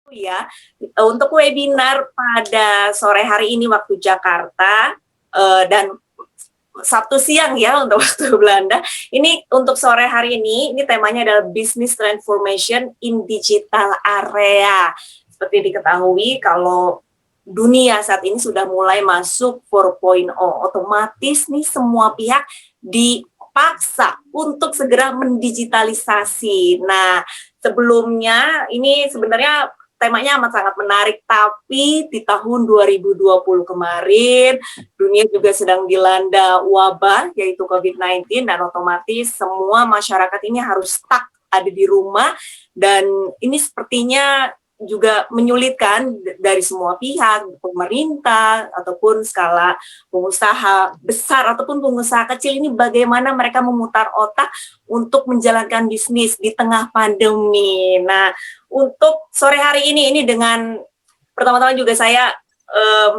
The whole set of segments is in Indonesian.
Ya, untuk webinar pada sore hari ini waktu Jakarta, dan Sabtu siang ya untuk waktu Belanda. Ini untuk sore hari ini temanya adalah Business Transformation in Digital Area. Seperti diketahui kalau dunia saat ini sudah mulai masuk 4.0, otomatis nih semua pihak dipaksa untuk segera mendigitalisasi. Nah, sebelumnya ini sebenarnya temanya amat sangat menarik, tapi di tahun 2020 kemarin dunia juga sedang dilanda wabah yaitu COVID-19 dan otomatis semua masyarakat ini harus stuck ada di rumah dan ini sepertinya juga menyulitkan dari semua pihak, pemerintah ataupun skala pengusaha besar ataupun pengusaha kecil ini bagaimana mereka memutar otak untuk menjalankan bisnis di tengah pandemi. Nah, untuk sore hari ini dengan pertama-tama juga saya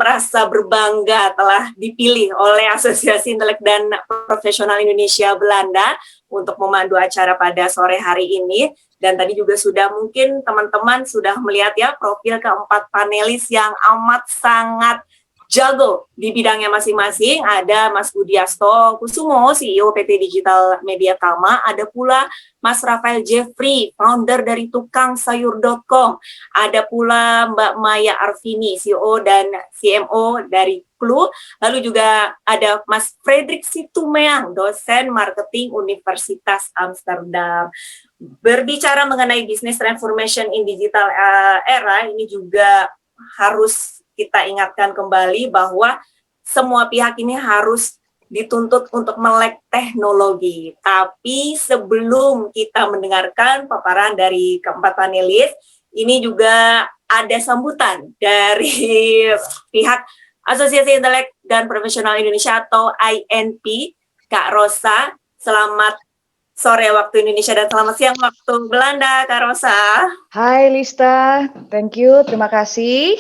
merasa berbangga telah dipilih oleh Asosiasi Intelek dan Profesional Indonesia Belanda untuk memandu acara pada sore hari ini. Dan tadi juga sudah mungkin teman-teman sudah melihat ya profil keempat panelis yang amat sangat jago di bidangnya masing-masing. Ada Mas Budiasto Kusumo, CEO PT Digital Media Tama. Ada pula Mas Rafael Jeffrey, founder dari tukangsayur.com. Ada pula Mbak Maya Arvini, CEO dan CMO dari Clue. Lalu juga ada Mas Fredrik Situmeang, dosen marketing Universitas Amsterdam. Berbicara mengenai business transformation in digital era, ini juga harus kita ingatkan kembali bahwa semua pihak ini harus dituntut untuk melek teknologi. Tapi sebelum kita mendengarkan paparan dari keempat panelis, ini juga ada sambutan dari pihak Asosiasi Intelek dan Profesional Indonesia atau INP, Kak Rosa. Selamat sore waktu Indonesia dan selamat siang waktu Belanda, Kak Rosa. Hai Lista, thank you, terima kasih.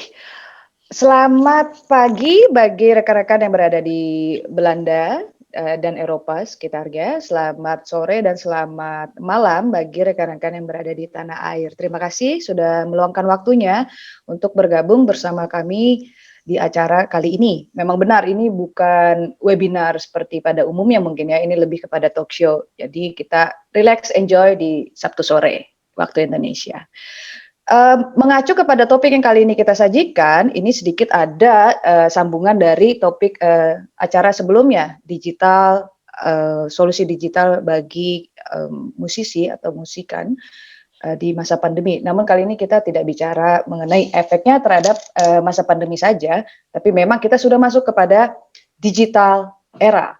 Selamat pagi bagi rekan-rekan yang berada di Belanda dan Eropa sekitarnya. Selamat sore dan selamat malam bagi rekan-rekan yang berada di tanah air. Terima kasih sudah meluangkan waktunya untuk bergabung bersama kami di acara kali ini. Memang benar, ini bukan webinar seperti pada umumnya mungkin ya, ini lebih kepada talk show. Jadi kita relax, enjoy di Sabtu sore waktu Indonesia. Mengacu kepada topik yang kali ini kita sajikan, ini sedikit ada sambungan dari topik acara sebelumnya, solusi digital bagi musisi atau musikan di masa pandemi. Namun kali ini kita tidak bicara mengenai efeknya terhadap masa pandemi saja, tapi memang kita sudah masuk kepada digital era,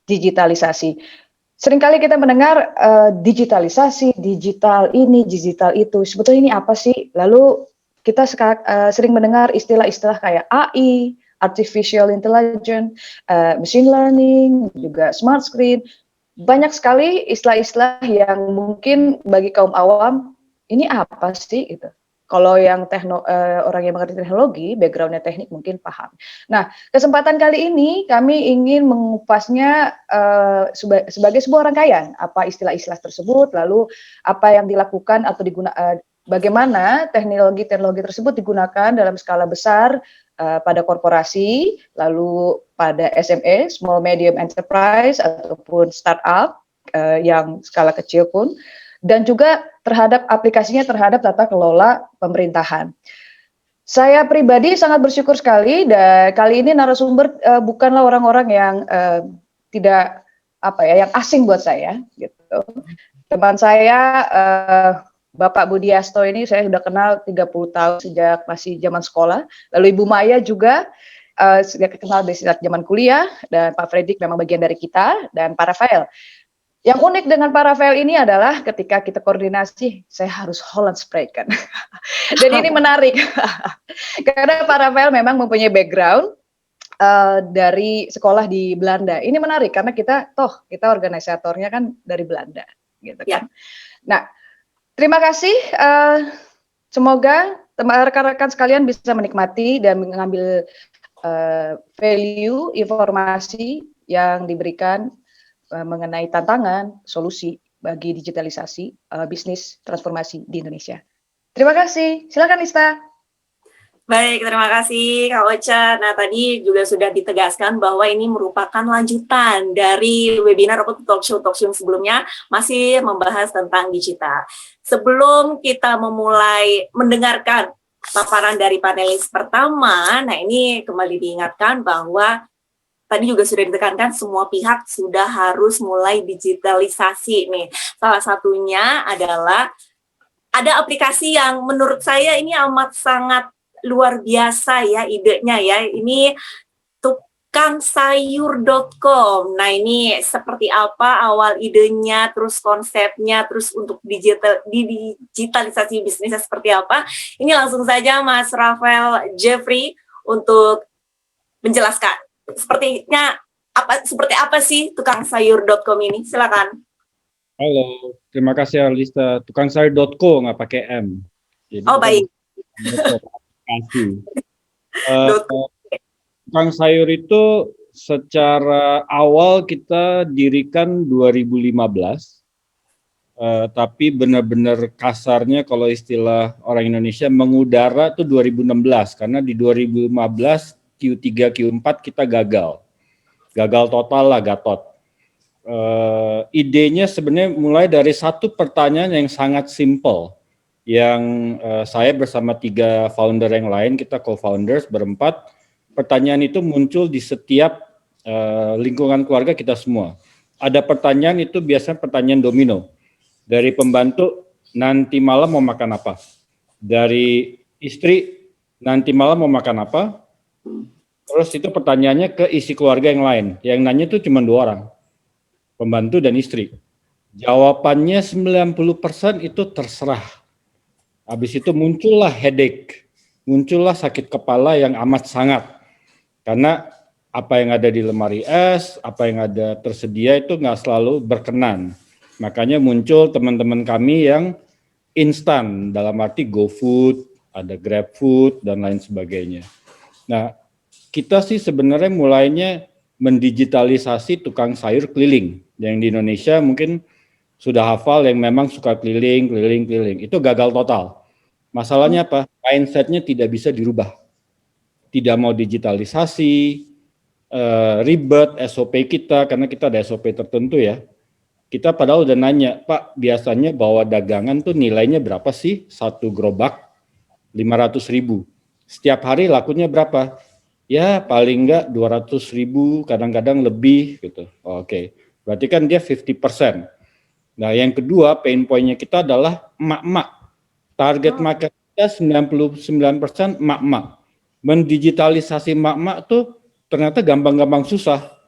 digitalisasi. Seringkali kita mendengar digitalisasi, digital ini, digital itu. Sebetulnya ini apa sih? Lalu kita sering mendengar istilah-istilah kayak AI, artificial intelligence, machine learning, juga smart screen. Banyak sekali istilah-istilah yang mungkin bagi kaum awam ini apa sih gitu. Kalau yang orang yang mengerti teknologi, background-nya teknik mungkin paham. Nah, kesempatan kali ini kami ingin mengupasnya sebagai sebuah rangkaian, apa istilah-istilah tersebut, lalu apa yang dilakukan atau bagaimana teknologi-teknologi tersebut digunakan dalam skala besar pada korporasi, lalu pada SME, small medium enterprise, ataupun startup yang skala kecil pun, dan juga terhadap aplikasinya terhadap tata kelola pemerintahan. Saya pribadi sangat bersyukur sekali dan kali ini narasumber bukanlah orang-orang yang tidak yang asing buat saya gitu. Teman saya Bapak Budiasto ini saya sudah kenal 30 tahun sejak masih zaman sekolah. Lalu Ibu Maya juga sudah kenal dari sejak zaman kuliah, dan Pak Fredrik memang bagian dari kita, dan Pak Rafael. Yang unik dengan Pak Rafael ini adalah ketika kita koordinasi, saya harus Holland spreken. Dan ini menarik, karena Pak Rafael memang mempunyai background dari sekolah di Belanda. Ini menarik, karena kita organisatornya kan dari Belanda. Gitu kan. Ya. Nah, terima kasih. Semoga rekan-rekan sekalian bisa menikmati dan mengambil value, informasi yang diberikan mengenai tantangan, solusi bagi digitalisasi bisnis transformasi di Indonesia. Terima kasih. Silakan Lista. Baik, terima kasih Kak Ocha. Nah, tadi juga sudah ditegaskan bahwa ini merupakan lanjutan dari webinar atau talk show sebelumnya, masih membahas tentang digital. Sebelum kita memulai mendengarkan paparan dari panelis pertama, nah ini kembali diingatkan bahwa tadi juga sudah ditekankan semua pihak sudah harus mulai digitalisasi nih. Salah satunya adalah ada aplikasi yang menurut saya ini amat sangat luar biasa ya idenya ya. Ini tukangsayur.com. Nah, ini seperti apa awal idenya, terus konsepnya, terus untuk digitalisasi bisnisnya seperti apa. Ini langsung saja Mas Rafael Jeffrey untuk menjelaskan. Seperti apa sih tukangsayur.com ini? Silakan. Halo, terima kasih Alista. Tukangsayur.co nggak pakai M. Jadi baik. Kasih. Tukang sayur itu secara awal kita dirikan 2015, tapi benar-benar kasarnya kalau istilah orang Indonesia mengudara tuh 2016, karena di 2015 Q3 Q4 kita gagal total lah, gatot. Idenya sebenarnya mulai dari satu pertanyaan yang sangat simple, yang saya bersama 3 founder yang lain, kita co-founders berempat, pertanyaan itu muncul di setiap lingkungan keluarga kita semua. Ada pertanyaan itu biasanya pertanyaan domino. Dari pembantu, nanti malam mau makan apa? Dari istri, nanti malam mau makan apa? Terus itu pertanyaannya ke isi keluarga yang lain. Yang nanya itu cuma 2 orang, pembantu dan istri. Jawabannya 90% itu terserah. Habis itu muncullah headache, muncullah sakit kepala yang amat sangat. Karena apa yang ada di lemari es, apa yang ada tersedia itu nggak selalu berkenan. Makanya muncul teman-teman kami yang instan, dalam arti GoFood, ada GrabFood, dan lain sebagainya. Nah, kita sih sebenarnya mulainya mendigitalisasi tukang sayur keliling. Yang di Indonesia mungkin sudah hafal yang memang suka keliling. Itu gagal total. Masalahnya apa? Mindset-nya tidak bisa dirubah. Tidak mau digitalisasi, ribet SOP kita, karena kita ada SOP tertentu ya. Kita padahal udah nanya, Pak, biasanya bawa dagangan tuh nilainya berapa sih? 1 gerobak 500.000. Setiap hari lakunya berapa? Ya paling enggak 200.000, kadang-kadang lebih gitu. Oke, berarti kan dia 50%. Nah, yang kedua pain point-nya kita adalah emak-emak. Target market kita 99% emak-emak. Mendigitalisasi emak-emak tuh ternyata gampang-gampang susah.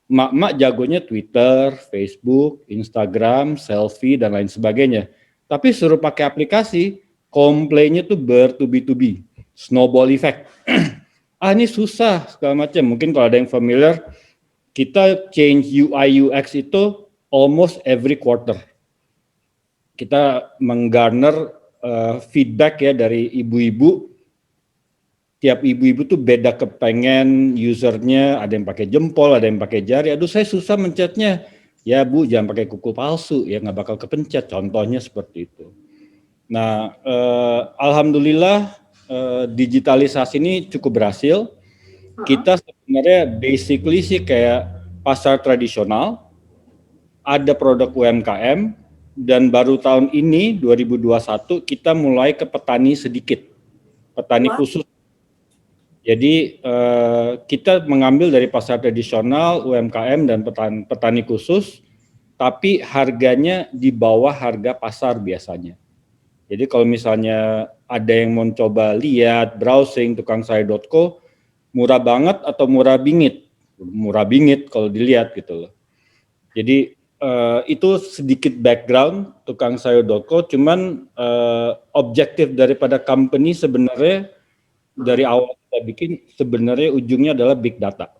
Emak-emak jagonya Twitter, Facebook, Instagram, selfie, dan lain sebagainya. Tapi suruh pakai aplikasi, komplainnya tuh bertubi-tubi, snowball effect. Ini susah, segala macam. Mungkin kalau ada yang familiar, kita change UI UX itu almost every quarter. Kita menggarner feedback ya dari ibu-ibu. Tiap ibu-ibu tuh beda kepengen usernya, ada yang pakai jempol, ada yang pakai jari. Aduh, saya susah mencetnya. Ya Bu, jangan pakai kuku palsu, ya nggak bakal kepencet. Contohnya seperti itu. Nah, alhamdulillah digitalisasi ini cukup berhasil. Kita sebenarnya basically sih kayak pasar tradisional, ada produk UMKM, dan baru tahun ini 2021 kita mulai ke petani sedikit, petani khusus. Jadi kita mengambil dari pasar tradisional, UMKM, dan petani khusus, tapi harganya di bawah harga pasar biasanya. Jadi kalau misalnya ada yang mau coba lihat, browsing tukangsayur.co, murah banget atau murah bingit? Murah bingit kalau dilihat gitu loh. Jadi itu sedikit background tukangsayur.co, cuman objektif daripada company sebenarnya dari awal kita bikin sebenarnya ujungnya adalah big data.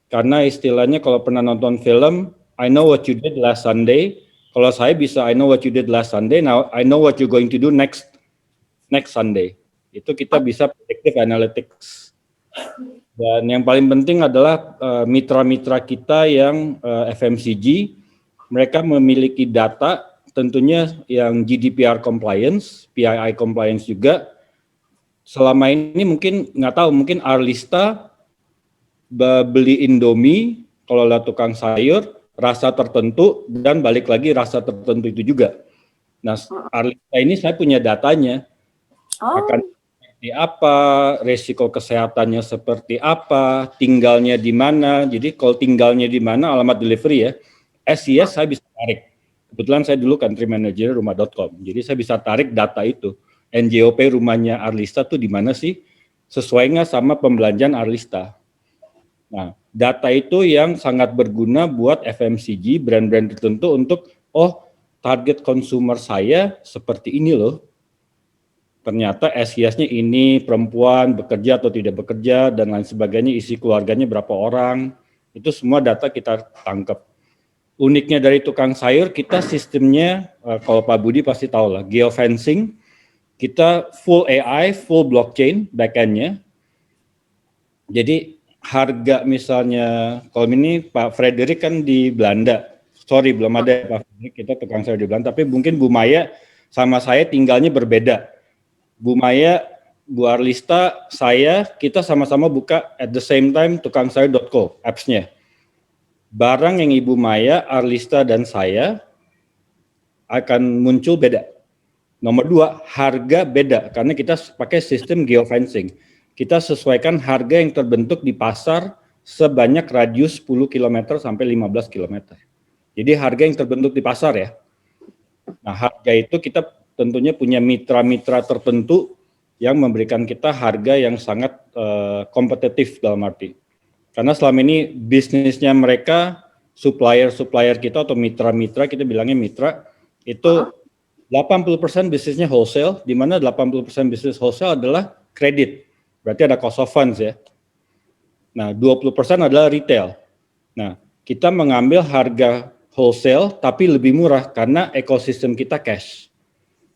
Karena istilahnya kalau pernah nonton film, I know what you did last Sunday. Kalau saya bisa, I know what you did last Sunday, now I know what you're going to do next Sunday. Itu kita bisa predictive analytics. Dan yang paling penting adalah mitra-mitra kita yang FMCG, mereka memiliki data tentunya yang GDPR compliance, PII compliance juga. Selama ini mungkin nggak tahu, mungkin Arlista beli Indomie, kalau lihat tukang sayur, rasa tertentu, dan balik lagi rasa tertentu itu juga. Nah, Arlista ini saya punya datanya, akan seperti apa, resiko kesehatannya seperti apa, tinggalnya di mana. Jadi kalau tinggalnya di mana, alamat delivery ya, SIS saya bisa tarik. Kebetulan saya dulu country manager rumah.com, jadi saya bisa tarik data itu. NJOP rumahnya Arlista tuh di mana sih? Sesuai nggak sama pembelanjaan Arlista? Nah, data itu yang sangat berguna buat FMCG, brand-brand tertentu untuk, oh, target consumer saya seperti ini loh. Ternyata SIS-nya ini, perempuan, bekerja atau tidak bekerja, dan lain sebagainya, isi keluarganya berapa orang, itu semua data kita tangkap. Uniknya dari tukang sayur, kita sistemnya, kalau Pak Budi pasti tahu lah, geofencing, kita full AI, full blockchain back-end-nya. Jadi harga misalnya, kalau ini Pak Frederick kan di Belanda, sorry belum ada Pak Frederick, kita tukang sayur di Belanda, tapi mungkin Bu Maya sama saya tinggalnya berbeda. Bu Maya, Bu Arlista, saya, kita sama-sama buka at the same time tukangsayur.co apps-nya. Barang yang Ibu Maya, Arlista, dan saya akan muncul beda. Nomor 2, harga beda, karena kita pakai sistem geofencing. Kita sesuaikan harga yang terbentuk di pasar sebanyak radius 10 km sampai 15 km. Jadi harga yang terbentuk di pasar ya. Nah, harga itu kita tentunya punya mitra-mitra tertentu yang memberikan kita harga yang sangat kompetitif dalam arti. Karena selama ini bisnisnya mereka, supplier-supplier kita atau mitra-mitra, kita bilangnya mitra, itu 80% bisnisnya wholesale, di mana 80% bisnis wholesale adalah kredit. Berarti ada cost of funds ya. Nah, 20% adalah retail. Nah, kita mengambil harga wholesale tapi lebih murah karena ekosistem kita cash.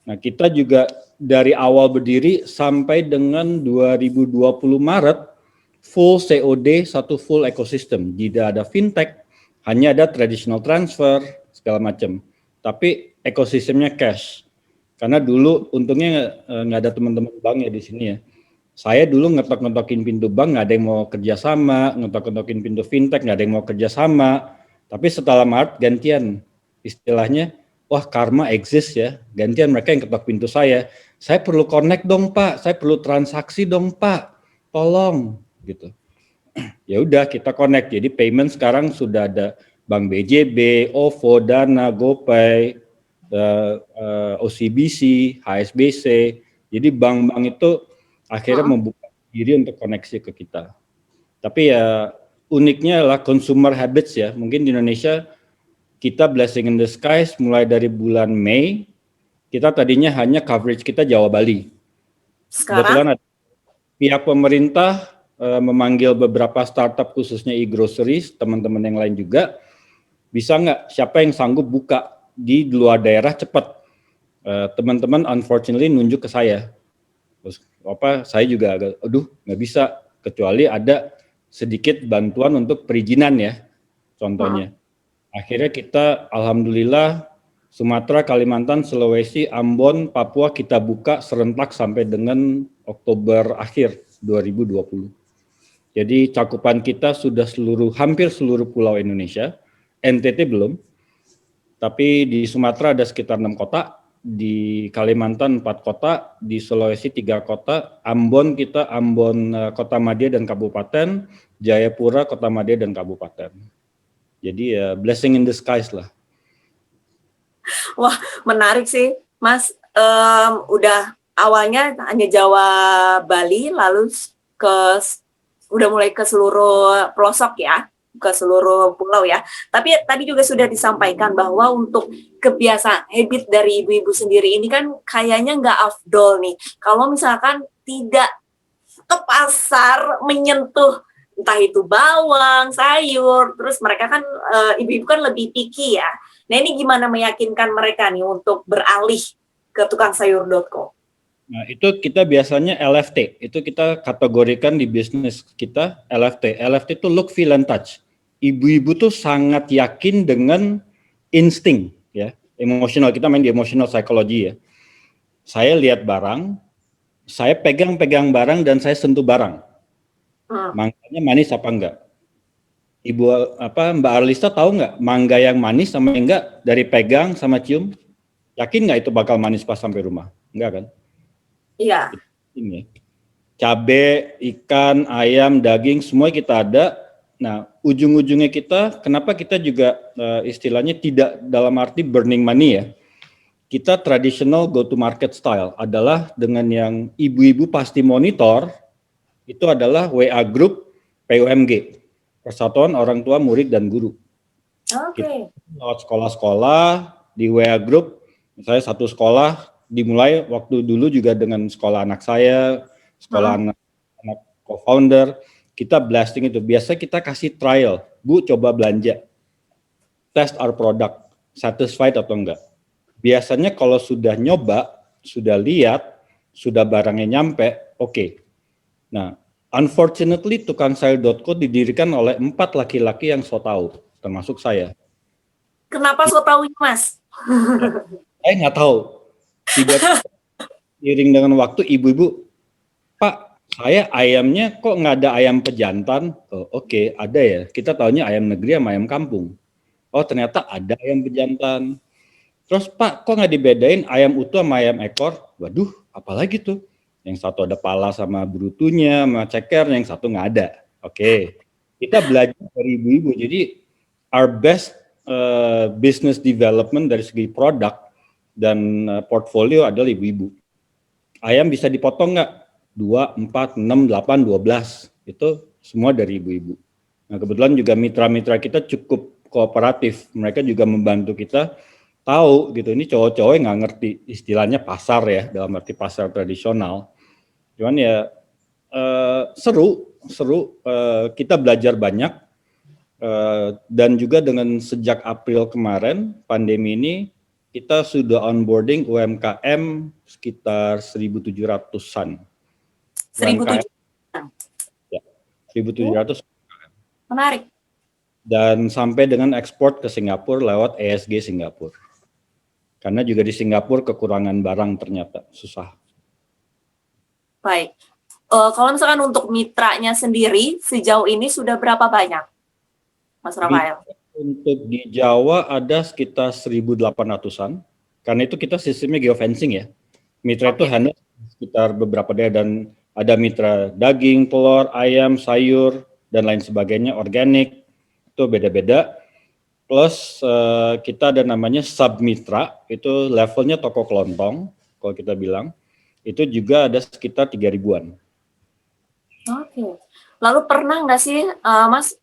Nah, kita juga dari awal berdiri sampai dengan 2020 Maret, full COD, satu full ekosistem. Tidak ada fintech, hanya ada traditional transfer, segala macam. Tapi ekosistemnya cash. Karena dulu untungnya nggak ada teman-teman bank ya di sini ya. Saya dulu ngetok-ngetokin pintu bank, nggak ada yang mau kerjasama, ngetok-ngetokin pintu fintech, nggak ada yang mau kerjasama. Tapi setelah Maret gantian, istilahnya, wah karma exist ya, gantian mereka yang ketok pintu saya. Saya perlu connect dong Pak, saya perlu transaksi dong Pak, tolong gitu. Ya udah kita connect. Jadi payment sekarang sudah ada Bank BJB, OVO, Dana, GoPay, OCBC, HSBC. Jadi bank-bank itu akhirnya membuka diri untuk koneksi ke kita. Tapi ya uniknya adalah consumer habits ya. Mungkin di Indonesia kita blessing in the skies mulai dari bulan Mei, kita tadinya hanya coverage kita Jawa Bali. Kebetulan ada pihak pemerintah memanggil beberapa startup khususnya e-groceries, teman-teman yang lain juga, bisa nggak siapa yang sanggup buka di luar daerah cepat. Teman-teman unfortunately nunjuk ke saya. Terus saya juga agak, nggak bisa, kecuali ada sedikit bantuan untuk perizinan ya, contohnya. Akhirnya kita alhamdulillah Sumatera, Kalimantan, Sulawesi, Ambon, Papua kita buka serentak sampai dengan Oktober akhir 2020. Jadi cakupan kita sudah hampir seluruh pulau Indonesia, NTT belum, tapi di Sumatera ada sekitar 6 kota, di Kalimantan 4 kota, di Sulawesi 3 kota, Ambon Kota Madya dan Kabupaten, Jayapura Kota Madya dan Kabupaten. Jadi ya blessing in the skies lah. Wah, menarik sih, Mas. Udah awalnya hanya Jawa, Bali, lalu udah mulai ke seluruh pelosok ya, ke seluruh pulau ya. Tapi tadi juga sudah disampaikan bahwa untuk kebiasaan habit dari ibu-ibu sendiri ini kan kayaknya nggak afdol nih. Kalau misalkan tidak ke pasar menyentuh entah itu bawang, sayur, terus mereka kan ibu-ibu kan lebih picky ya. Nah ini gimana meyakinkan mereka nih untuk beralih ke tukangsayur.co? Nah itu kita biasanya LFT, itu kita kategorikan di bisnis kita LFT. LFT itu look, feel, and touch. Ibu-ibu tuh sangat yakin dengan insting ya. Emosional, kita main di emotional psychology ya. Saya lihat barang, saya pegang-pegang barang dan saya sentuh barang. Mangganya manis apa enggak? Mbak Arlista tahu nggak mangga yang manis sama enggak dari pegang sama cium? Yakin nggak itu bakal manis pas sampai rumah? Enggak kan? Iya. Ini. Cabe, ikan, ayam, daging, semua kita ada. Nah, ujung-ujungnya kita, kenapa kita juga istilahnya tidak dalam arti burning money ya? Kita traditional go to market style adalah dengan yang ibu-ibu pasti monitor, itu adalah WA group PUMG. Persatuan Orang Tua Murid dan Guru. Oke. Lewat sekolah-sekolah di WA Group, misalnya satu sekolah dimulai waktu dulu juga dengan sekolah anak saya, sekolah anak co-founder, kita blasting itu. Biasa kita kasih trial, Bu coba belanja, test our product, satisfied atau enggak. Biasanya kalau sudah nyoba, sudah lihat, sudah barangnya nyampe, oke. Nah, unfortunately, tukangsayur.co didirikan oleh 4 laki-laki yang so tahu, termasuk saya. Kenapa so tahu, Mas? Saya nggak tahu. Tiba-tiba seiring dengan waktu, ibu-ibu, Pak, saya ayamnya kok nggak ada ayam pejantan? Oh, oke, ada ya. Kita taunya ayam negeri sama ayam kampung. Oh, ternyata ada ayam pejantan. Terus, Pak, kok nggak dibedain ayam utuh sama ayam ekor? Waduh, apalagi tuh? Yang satu ada pala sama brutunya, sama ceker, yang satu nggak ada. Oke, kita belajar dari ibu-ibu. Jadi our best business development dari segi produk dan portfolio adalah ibu-ibu. Ayam bisa dipotong nggak? 2, 4, 6, 8, 12. Itu semua dari ibu-ibu. Nah, kebetulan juga mitra-mitra kita cukup kooperatif. Mereka juga membantu kita tahu gitu. Ini cowok-cowok yang nggak ngerti istilahnya pasar ya, dalam arti pasar tradisional. Cuman ya seru, kita belajar banyak dan juga dengan sejak April kemarin pandemi ini kita sudah onboarding UMKM sekitar 1.700-an. 1.700. Ya, 1.700. Menarik. Dan sampai dengan ekspor ke Singapura lewat ESG Singapura. Karena juga di Singapura kekurangan barang ternyata susah. Baik. Kalau misalkan untuk mitranya sendiri, sejauh ini sudah berapa banyak, Mas Rafael? Untuk di Jawa ada sekitar 1.800-an. Karena itu kita sistemnya geofencing ya. Mitra itu handle sekitar beberapa daerah dan ada mitra daging, telur, ayam, sayur, dan lain sebagainya, organik, itu beda-beda. Plus kita ada namanya submitra, itu levelnya toko kelontong, kalau kita bilang. Itu juga ada sekitar 3.000-an. Oke. Lalu pernah nggak sih, Mas,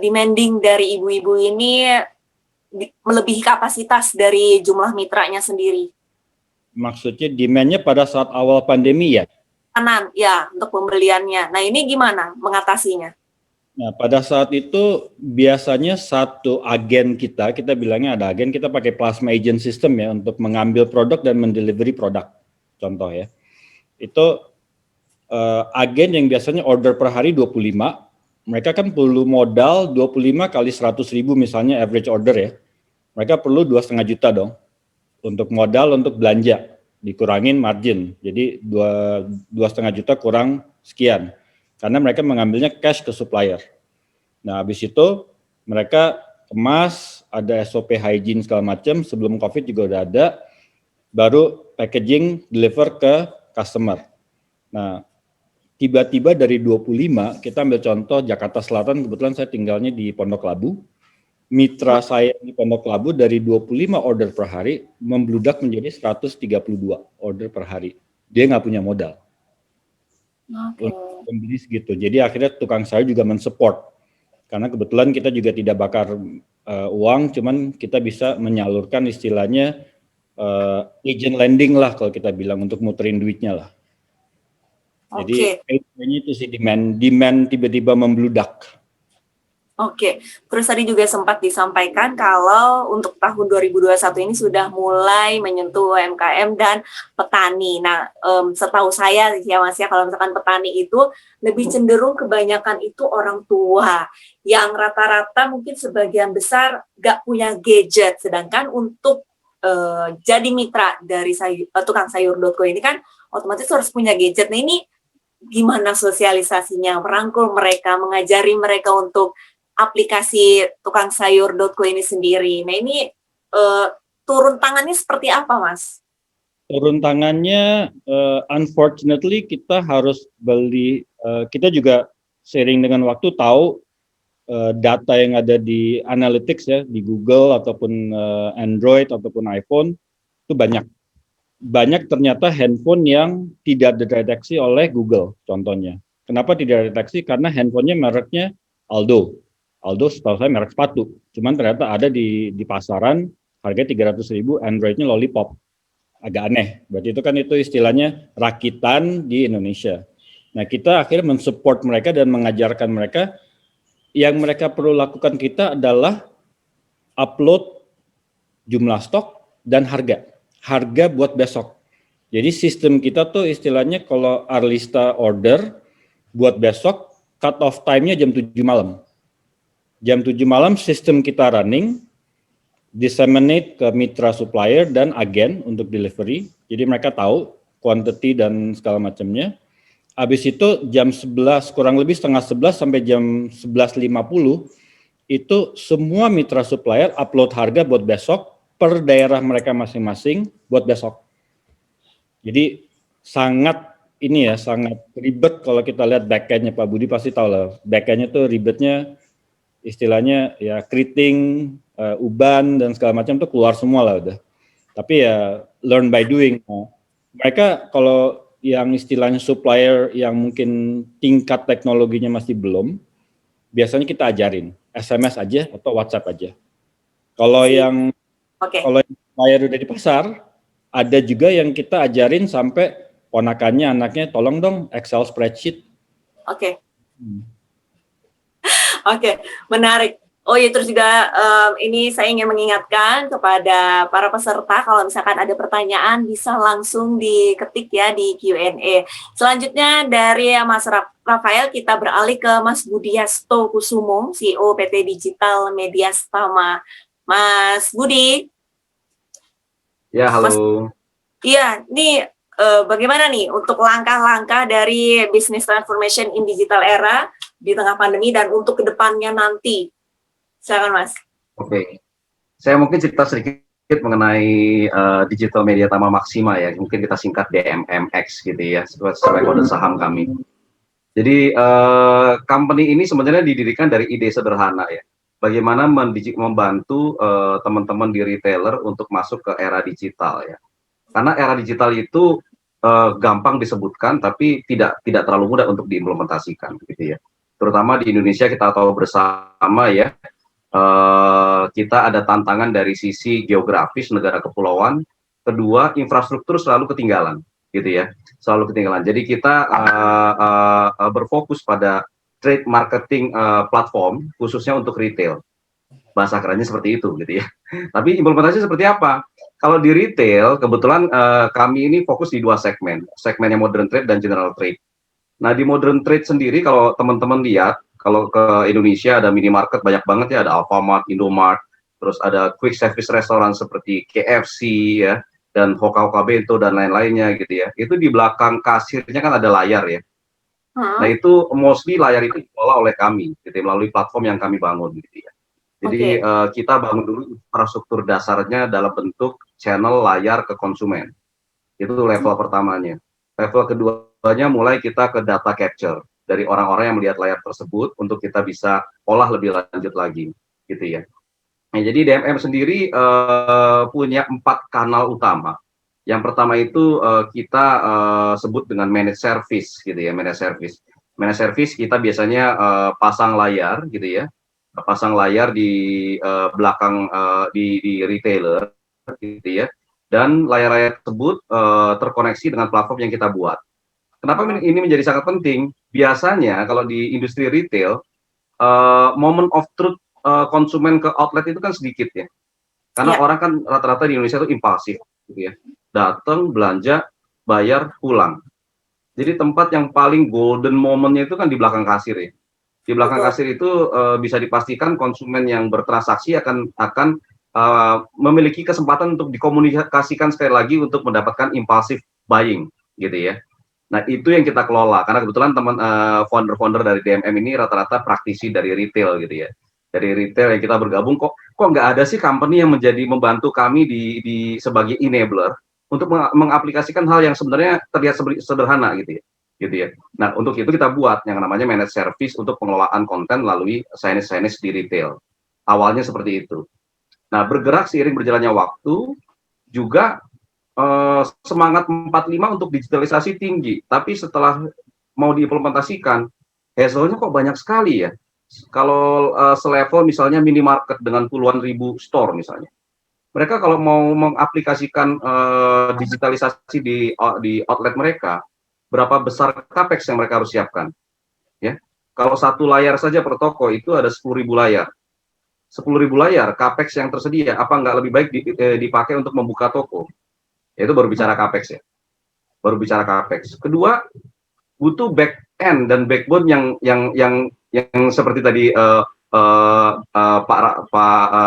demanding dari ibu-ibu ini melebihi kapasitas dari jumlah mitranya sendiri? Maksudnya demand-nya pada saat awal pandemi ya? Kanan, ya, untuk pembeliannya. Nah, ini gimana mengatasinya? Nah, pada saat itu biasanya satu agen kita bilangnya ada agen, kita pakai plasma agent system ya untuk mengambil produk dan mendelivery produk. Contoh ya, itu agen yang biasanya order per hari 25, mereka kan perlu modal 25 kali 100.000 misalnya average order ya. Mereka perlu 2,5 juta dong untuk modal untuk belanja, dikurangin margin. Jadi 2,5 juta kurang sekian. Karena mereka mengambilnya cash ke supplier. Nah, habis itu mereka kemas, ada SOP hygiene segala macam, sebelum COVID juga udah ada, baru packaging deliver ke customer. Nah, tiba-tiba dari 25, kita ambil contoh Jakarta Selatan, kebetulan saya tinggalnya di Pondok Labu. Mitra saya di Pondok Labu dari 25 order per hari, membludak menjadi 132 order per hari. Dia nggak punya modal. Untuk pembeli segitu. Jadi akhirnya tukang sayur juga mensupport. Karena kebetulan kita juga tidak bakar uang, cuman kita bisa menyalurkan istilahnya agent lending lah kalau kita bilang untuk muterin duitnya lah. Jadi itu sih demand tiba-tiba membludak. Oke, terus tadi juga sempat disampaikan kalau untuk tahun 2021 ini sudah mulai menyentuh UMKM dan petani. Nah, setahu saya ya Mas ya, kalau misalkan petani itu lebih cenderung kebanyakan itu orang tua yang rata-rata mungkin sebagian besar nggak punya gadget, sedangkan untuk jadi mitra dari tukang sayur.co ini kan otomatis harus punya gadget. Nah ini gimana sosialisasinya, merangkul mereka, mengajari mereka untuk aplikasi tukang sayur.co ini sendiri. Nah ini turun tangannya seperti apa, Mas? Turun tangannya, unfortunately kita harus beli, kita juga seiring dengan waktu tahu data yang ada di analytics ya, di Google ataupun Android ataupun iPhone itu banyak ternyata handphone yang tidak dideteksi oleh Google contohnya. Kenapa tidak dideteksi? Karena handphonenya mereknya Aldo. Aldo setahu saya merek sepatu. Cuman ternyata ada di pasaran harganya 300.000, Androidnya Lollipop. Agak aneh. Berarti itu istilahnya rakitan di Indonesia. Nah, kita akhirnya mensupport mereka dan mengajarkan mereka. Yang mereka perlu lakukan kita adalah upload jumlah stok dan harga buat besok. Jadi sistem kita tuh istilahnya kalau Arlista order buat besok, cut off time-nya jam 7 malam. Jam 7 malam sistem kita running, disseminate ke mitra supplier dan agen untuk delivery. Jadi mereka tahu quantity dan segala macamnya. Habis itu jam 11, kurang lebih setengah 11 sampai jam 11.50, itu semua mitra supplier upload harga buat besok per daerah mereka masing-masing buat besok. Jadi sangat ribet kalau kita lihat backend-nya, Pak Budi pasti tahu lah. Backend-nya tuh ribetnya, istilahnya ya keriting, uban dan segala macam tuh keluar semua lah udah. Tapi ya learn by doing. Mereka kalau yang istilahnya supplier yang mungkin tingkat teknologinya masih belum, biasanya kita ajarin SMS aja atau WhatsApp aja. Kalau yang supplier udah di pasar, ada juga yang kita ajarin sampai ponakannya, anaknya, tolong dong Excel spreadsheet. Oke, menarik. Oh iya, terus juga ini saya ingin mengingatkan kepada para peserta kalau misalkan ada pertanyaan bisa langsung diketik ya di Q&A. Selanjutnya dari Mas Rafael kita beralih ke Mas Budiasto Kusumo, CEO PT Digital Media Stama. Mas Budi. Ya, halo. Iya, ini bagaimana nih untuk langkah-langkah dari business transformation in digital era di tengah pandemi dan untuk kedepannya nanti? Silakan Mas. Oke, saya mungkin cerita sedikit mengenai Digital Media Tama Maxima ya, mungkin kita singkat DMMX gitu ya, sesuai kode saham kami. Jadi company ini sebenarnya didirikan dari ide sederhana ya, bagaimana membantu teman-teman di retailer untuk masuk ke era digital ya. Karena era digital itu gampang disebutkan, tapi tidak terlalu mudah untuk diimplementasikan gitu ya. Terutama di Indonesia kita tahu bersama ya. Kita ada tantangan dari sisi geografis negara kepulauan, kedua infrastruktur selalu ketinggalan, gitu ya, selalu ketinggalan. Jadi kita berfokus pada trade marketing platform khususnya untuk retail, bahasa kerennya seperti itu, gitu ya. Tapi implementasi seperti apa? Kalau di retail kebetulan kami ini fokus di dua segmennya modern trade dan general trade. Nah di modern trade sendiri kalau teman-teman lihat, kalau ke Indonesia ada minimarket banyak banget ya, ada Alfamart, Indomart, terus ada quick service restoran seperti KFC ya, dan Hoka-Hoka Bento dan lain-lainnya gitu ya. Itu di belakang kasirnya kan ada layar ya. Nah itu mostly layar itu dikelola oleh kami, gitu, melalui platform yang kami bangun gitu ya. Jadi kita bangun dulu infrastruktur dasarnya dalam bentuk channel layar ke konsumen. Itu level pertamanya. Level keduanya mulai kita ke data capture dari orang-orang yang melihat layar tersebut untuk kita bisa olah lebih lanjut lagi, gitu ya. Nah, jadi DMM sendiri punya 4 kanal utama. Yang pertama itu kita sebut dengan managed service, gitu ya, managed service. Managed service kita biasanya pasang layar, gitu ya, pasang layar di belakang di retailer, gitu ya, dan layar-layar tersebut terkoneksi dengan platform yang kita buat. Kenapa ini menjadi sangat penting? Biasanya kalau di industri retail, moment of truth konsumen ke outlet itu kan sedikit ya. Karena orang kan rata-rata di Indonesia itu impulsif, gitu ya. Datang, belanja, bayar, pulang. Jadi tempat yang paling golden momentnya itu kan di belakang kasir ya. Di belakang kasir itu bisa dipastikan konsumen yang bertransaksi akan memiliki kesempatan untuk dikomunikasikan sekali lagi untuk mendapatkan impulsive buying gitu ya. Nah, itu yang kita kelola karena kebetulan teman founder-founder dari DMM ini rata-rata praktisi dari retail gitu ya. Dari retail yang kita bergabung kok nggak ada sih company yang membantu kami di sebagai enabler untuk mengaplikasikan hal yang sebenarnya terlihat sederhana gitu ya. Gitu ya. Nah, untuk itu kita buat yang namanya managed service untuk pengelolaan konten melalui signage di retail. Awalnya seperti itu. Nah, bergerak seiring berjalannya waktu juga semangat 45 untuk digitalisasi tinggi, tapi setelah mau diimplementasikan, hasilnya kok banyak sekali ya. Kalau selevel misalnya minimarket dengan puluhan ribu store misalnya, mereka kalau mau mengaplikasikan digitalisasi di outlet mereka, berapa besar capex yang mereka harus siapkan? Ya, kalau satu layar saja per toko itu ada 10.000 layar. 10.000 layar capex yang tersedia, apa nggak lebih baik dipakai untuk membuka toko? Itu baru bicara capex ya, baru bicara capex. Kedua, butuh back end dan backbone yang seperti tadi Pak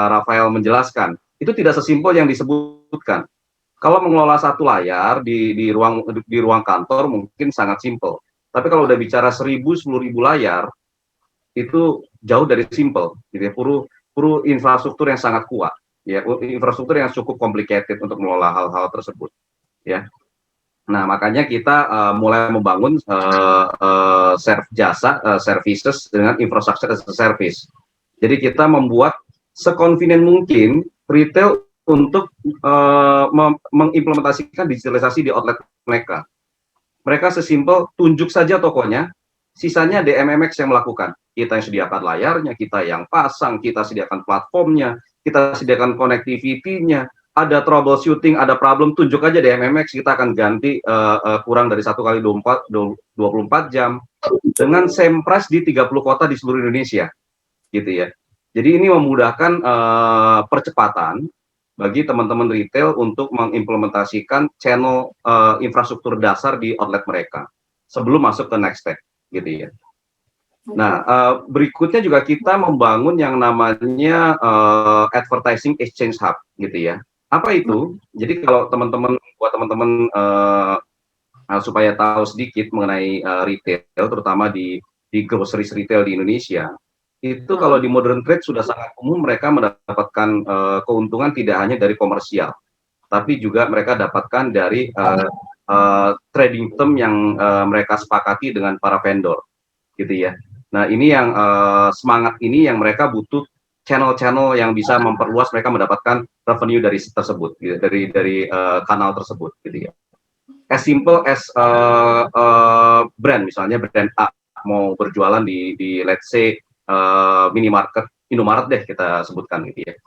Rafael menjelaskan. Itu tidak sesimpel yang disebutkan. Kalau mengelola satu layar di ruang kantor mungkin sangat simpel. Tapi kalau udah bicara 10.000 10.000 layar itu jauh dari simpel, gitu ya. Perlu infrastruktur yang sangat kuat. Ya, infrastruktur yang cukup complicated untuk mengelola hal-hal tersebut, ya. Nah, makanya kita mulai membangun services dengan infrastructure as a service. Jadi kita membuat seconvenient mungkin retail untuk mengimplementasikan digitalisasi di outlet mereka. Mereka sesimpel tunjuk saja tokonya, sisanya DMMX yang melakukan. Kita yang sediakan layarnya, kita yang pasang, kita sediakan platformnya, kita sediakan connectivity-nya, ada troubleshooting, ada problem, tunjuk aja DMMX, kita akan ganti kurang dari 1 kali 24 jam dengan same price di 30 kota di seluruh Indonesia, gitu ya. Jadi ini memudahkan percepatan bagi teman-teman retail untuk mengimplementasikan channel infrastruktur dasar di outlet mereka sebelum masuk ke next step, gitu ya. Nah, berikutnya juga kita membangun yang namanya advertising exchange hub, gitu ya. Apa itu? Jadi kalau buat teman-teman supaya tahu sedikit mengenai retail, terutama di groceries retail di Indonesia, itu kalau di modern trade sudah sangat umum mereka mendapatkan keuntungan tidak hanya dari komersial, tapi juga mereka dapatkan dari trading term yang mereka sepakati dengan para vendor, gitu ya. Nah, ini yang semangat ini yang mereka butuh channel-channel yang bisa memperluas mereka mendapatkan revenue dari tersebut, gitu, dari kanal tersebut, gitu ya. As simple as brand, misalnya brand A mau berjualan di let's say minimarket, Indomaret deh kita sebutkan, gitu ya.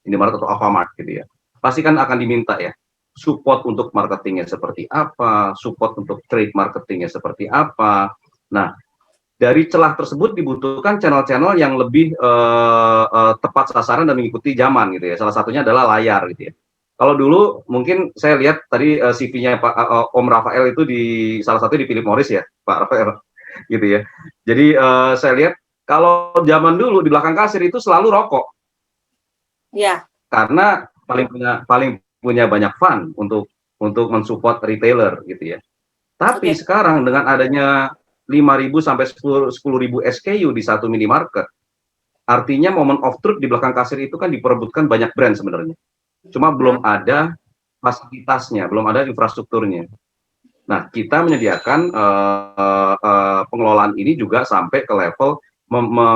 Indomaret atau Alfamart, gitu ya. Pasti kan akan diminta ya support untuk marketingnya seperti apa, support untuk trade marketingnya seperti apa. Nah, dari celah tersebut dibutuhkan channel-channel yang lebih tepat sasaran dan mengikuti zaman, gitu ya. Salah satunya adalah layar, gitu ya. Kalau dulu mungkin saya lihat tadi CV-nya Pak Om Rafael itu salah satu di Philip Morris ya, Pak Rafael, gitu ya. Jadi saya lihat kalau zaman dulu di belakang kasir itu selalu rokok. Ya. Karena paling punya banyak fund untuk mensupport retailer, gitu ya. Tapi sekarang dengan adanya 5.000 sampai 10.000 SKU di satu minimarket, artinya moment of truth di belakang kasir itu kan diperebutkan banyak brand sebenarnya. Cuma belum ada fasilitasnya, belum ada infrastrukturnya. Nah, kita menyediakan pengelolaan ini juga sampai ke level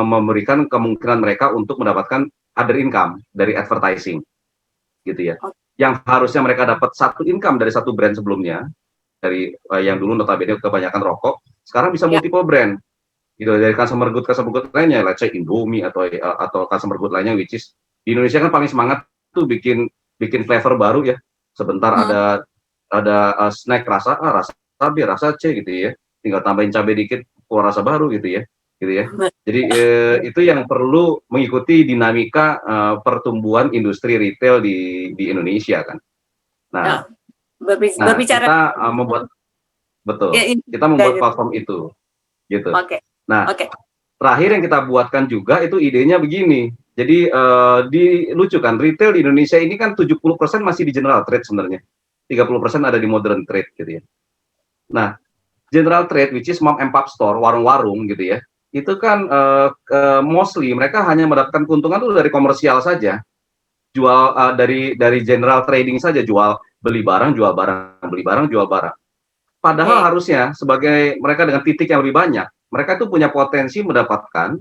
memberikan kemungkinan mereka untuk mendapatkan other income dari advertising, gitu ya. Yang harusnya mereka dapat satu income dari satu brand sebelumnya, dari yang dulu notabene kebanyakan rokok, sekarang bisa multiple brand, gitu, dari customer good lainnya, let's say Indomie atau customer good lainnya, which is di Indonesia kan paling semangat tuh bikin flavor baru ya. Sebentar ada snack rasa A, rasa B, rasa C, gitu ya. Tinggal tambahin cabai dikit, keluar rasa baru, gitu ya. Jadi itu yang perlu mengikuti dinamika pertumbuhan industri retail di Indonesia kan. Nah, berbicara kita membuat betul. Kita membuat platform itu, gitu. Nah, terakhir yang kita buatkan juga itu idenya begini. Jadi lucu kan, retail di Indonesia ini kan 70% masih di general trade sebenarnya. 30% ada di modern trade gitu ya. Nah, general trade which is mom and pop store, warung-warung gitu ya. Itu kan mostly mereka hanya mendapatkan keuntungan itu dari komersial saja. Jual dari general trading saja, jual beli barang, jual barang, beli barang, jual barang. Padahal harusnya sebagai mereka dengan titik yang lebih banyak, mereka itu punya potensi mendapatkan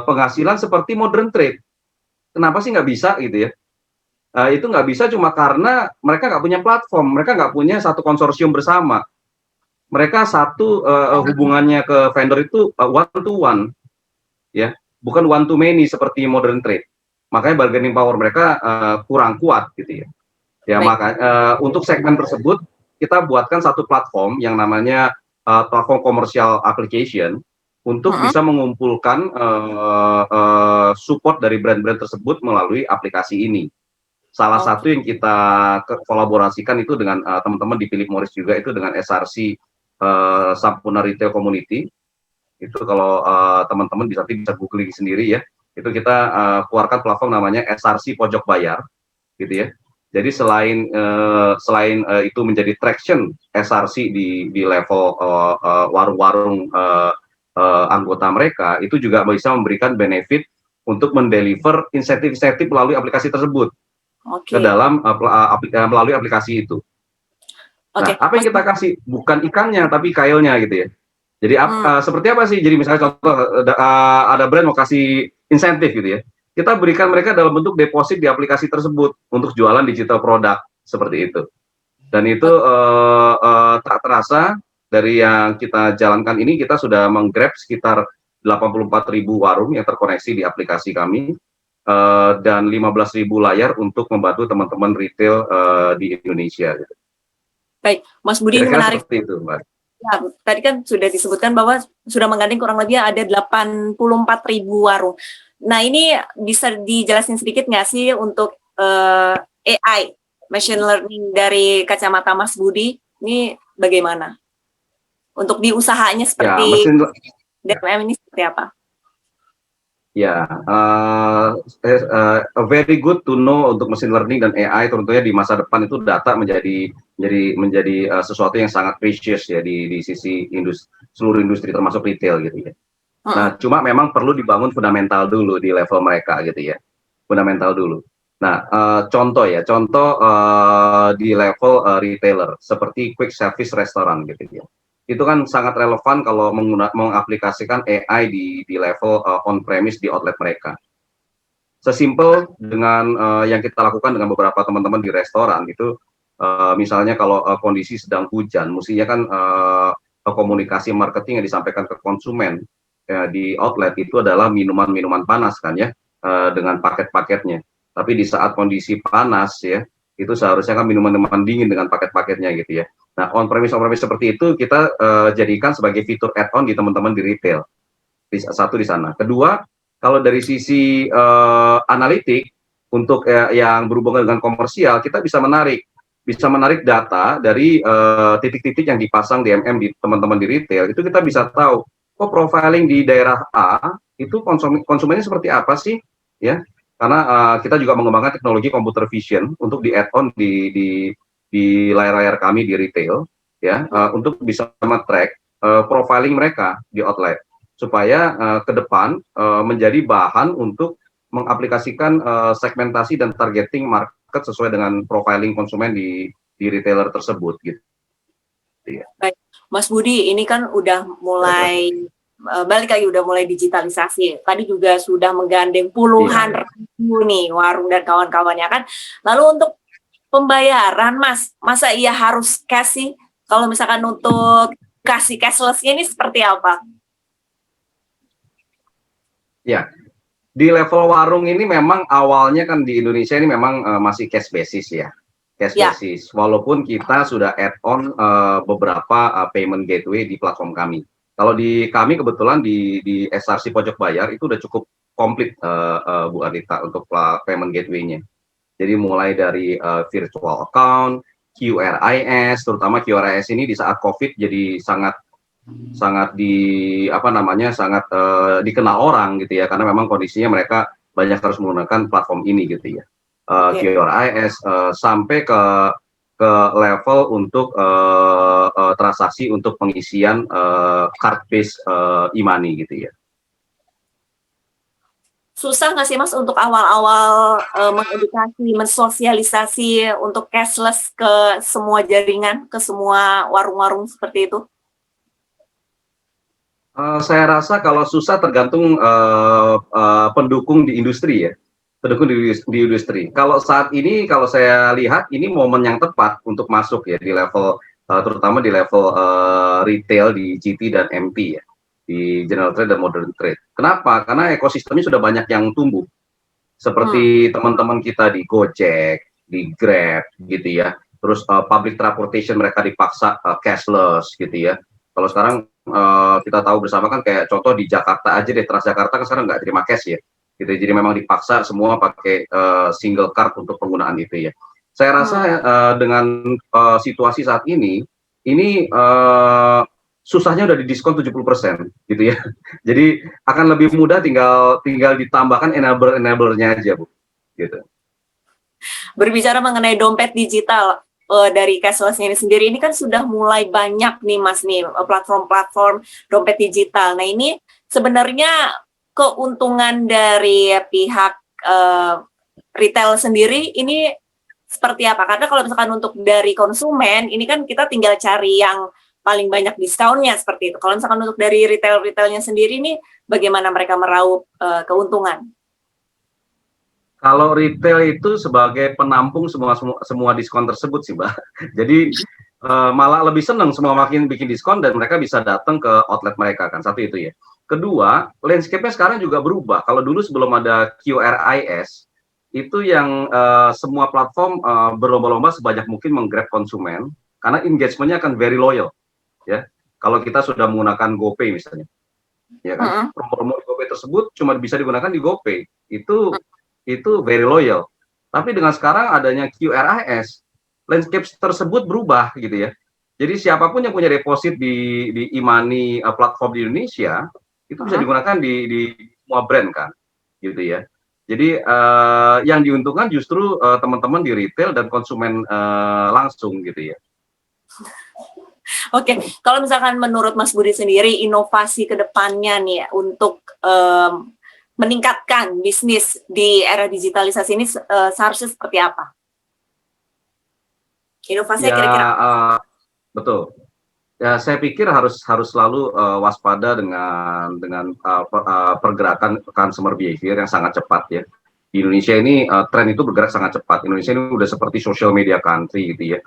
penghasilan seperti modern trade. Kenapa sih nggak bisa gitu ya? Itu nggak bisa cuma karena mereka nggak punya platform, mereka nggak punya satu konsorsium bersama. Mereka satu hubungannya ke vendor itu one to one, ya, bukan one to many seperti modern trade. Makanya bargaining power mereka kurang kuat gitu ya. Ya maka untuk segmen tersebut kita buatkan satu platform yang namanya platform commercial application untuk bisa mengumpulkan support dari brand-brand tersebut melalui aplikasi ini. Salah satu yang kita kolaborasikan itu dengan teman-teman di Philip Morris juga, itu dengan SRC Sampurna Retail Community. Itu kalau teman-teman bisa googling sendiri ya. Itu kita keluarkan platform namanya SRC Pojok Bayar gitu ya. Jadi selain itu menjadi traction SRC di level warung-warung anggota mereka, itu juga bisa memberikan benefit untuk mendeliver insentif-insentif melalui aplikasi tersebut ke dalam melalui aplikasi itu. Nah, apa yang kita kasih bukan ikannya tapi kailnya gitu ya. Jadi seperti apa sih? Jadi misalnya contoh ada brand mau kasih insentif gitu ya. Kita berikan mereka dalam bentuk deposit di aplikasi tersebut untuk jualan digital produk seperti itu. Dan itu tak terasa dari yang kita jalankan ini kita sudah menggrab sekitar 84.000 warung yang terkoneksi di aplikasi kami dan 15.000 layar untuk membantu teman-teman retail di Indonesia. Baik, Mas Budi, ini menarik. Seperti itu, Mbak. Ya, tadi kan sudah disebutkan bahwa sudah menggandeng kurang lebih ada 84.000 warung. Nah, ini bisa dijelasin sedikit nggak sih untuk AI, machine learning dari kacamata Mas Budi, ini bagaimana? Untuk di usahanya seperti DMM ini seperti apa? Ya, very good to know untuk machine learning dan AI. Tentunya di masa depan itu data menjadi sesuatu yang sangat precious ya di sisi seluruh industri termasuk retail gitu ya. Nah, cuma memang perlu dibangun fundamental dulu di level mereka gitu ya, fundamental dulu. Nah, contoh di level retailer seperti quick service restoran gitu ya. Itu kan sangat relevan kalau mengaplikasikan AI di level on-premise di outlet mereka. Sesimpel dengan yang kita lakukan dengan beberapa teman-teman di restoran itu, misalnya kalau kondisi sedang hujan, mestinya kan komunikasi marketing yang disampaikan ke konsumen di outlet itu adalah minuman-minuman panas kan ya, dengan paket-paketnya. Tapi di saat kondisi panas ya, itu seharusnya kan minuman-minuman dingin dengan paket-paketnya gitu ya. Nah, on-premise seperti itu kita jadikan sebagai fitur add-on di teman-teman di retail. Satu di sana. Kedua, kalau dari sisi analitik untuk yang berhubungan dengan komersial, kita bisa menarik data dari titik-titik yang dipasang DMM di teman-teman di retail. Itu kita bisa tahu, profiling di daerah A itu konsumennya seperti apa sih, ya? Karena kita juga mengembangkan teknologi computer vision untuk di add-on di layar-layar kami di retail, ya, untuk bisa men-track profiling mereka di outlet supaya ke depan menjadi bahan untuk mengaplikasikan segmentasi dan targeting market sesuai dengan profiling konsumen di retailer tersebut gitu. Ya. Baik, Mas Budi, ini kan udah mulai balik lagi udah mulai digitalisasi. Tadi juga sudah menggandeng puluhan ribu nih warung dan kawan-kawannya kan. Lalu untuk pembayaran, Mas, masa iya harus cash sih? Kalau misalkan untuk kasih cashless-nya ini seperti apa? Ya, di level warung ini memang awalnya kan di Indonesia ini memang masih cash basis ya. Cash basis, walaupun kita sudah add-on beberapa payment gateway di platform kami. Kalau di kami kebetulan di SRC Pojok Bayar itu udah cukup komplit Bu Anita untuk payment gateway-nya. Jadi mulai dari virtual account, QRIS, terutama QRIS ini di saat COVID jadi sangat dikenal orang gitu ya, karena memang kondisinya mereka banyak harus menggunakan platform ini gitu ya. Oke. QRIS sampai ke level untuk transaksi untuk pengisian card based e-money gitu ya. Susah nggak sih Mas untuk awal-awal mengedukasi, mensosialisasi untuk cashless ke semua jaringan, ke semua warung-warung seperti itu? Saya rasa kalau susah tergantung pendukung di industri ya, pendukung di industri. Kalau saat ini, kalau saya lihat ini momen yang tepat untuk masuk ya di level, terutama di level retail di GT dan MP ya, di General Trade dan Modern Trade. Kenapa? Karena ekosistemnya sudah banyak yang tumbuh, seperti teman-teman kita di Gojek, di Grab gitu ya. Terus public transportation mereka dipaksa cashless gitu ya. Kalau sekarang kita tahu bersama kan kayak contoh di Jakarta aja deh, Transjakarta kan sekarang nggak terima cash ya, gitu. Jadi memang dipaksa semua pakai single card untuk penggunaan itu ya. Saya rasa dengan situasi saat ini susahnya udah didiskon 70% gitu ya. Jadi akan lebih mudah tinggal ditambahkan enabler-nya aja Bu. Gitu. Berbicara mengenai dompet digital, dari cashless ini sendiri, ini kan sudah mulai banyak nih Mas nih platform-platform dompet digital. Nah ini sebenarnya keuntungan dari pihak retail sendiri ini seperti apa? Karena kalau misalkan untuk dari konsumen, ini kan kita tinggal cari yang paling banyak diskonnya seperti itu. Kalau misalkan untuk dari retailnya sendiri nih, bagaimana mereka meraup keuntungan? Kalau retail itu sebagai penampung semua diskon tersebut sih Mbak. Jadi malah lebih senang semua makin bikin diskon dan mereka bisa datang ke outlet mereka kan, satu itu ya. Kedua, landscape-nya sekarang juga berubah. Kalau dulu sebelum ada QRIS, itu yang semua platform berlomba-lomba sebanyak mungkin menggrab konsumen, karena engagement-nya akan very loyal. Ya, kalau kita sudah menggunakan GoPay misalnya, ya kan, promo-promo GoPay tersebut cuma bisa digunakan di GoPay, itu very loyal. Tapi dengan sekarang adanya QRIS, landscape tersebut berubah gitu ya. Jadi siapapun yang punya deposit di e-money platform di Indonesia itu bisa digunakan di semua brand kan, gitu ya. Jadi yang diuntungkan justru teman-teman di retail dan konsumen langsung gitu ya. Oke, kalau misalkan menurut Mas Budi sendiri, inovasi ke depannya nih untuk meningkatkan bisnis di era digitalisasi ini seharusnya seperti apa? Inovasinya kira-kira? Betul. Ya, saya pikir harus selalu waspada dengan pergerakan consumer behavior yang sangat cepat ya. Di Indonesia ini tren itu bergerak sangat cepat. Indonesia ini udah seperti social media country gitu ya.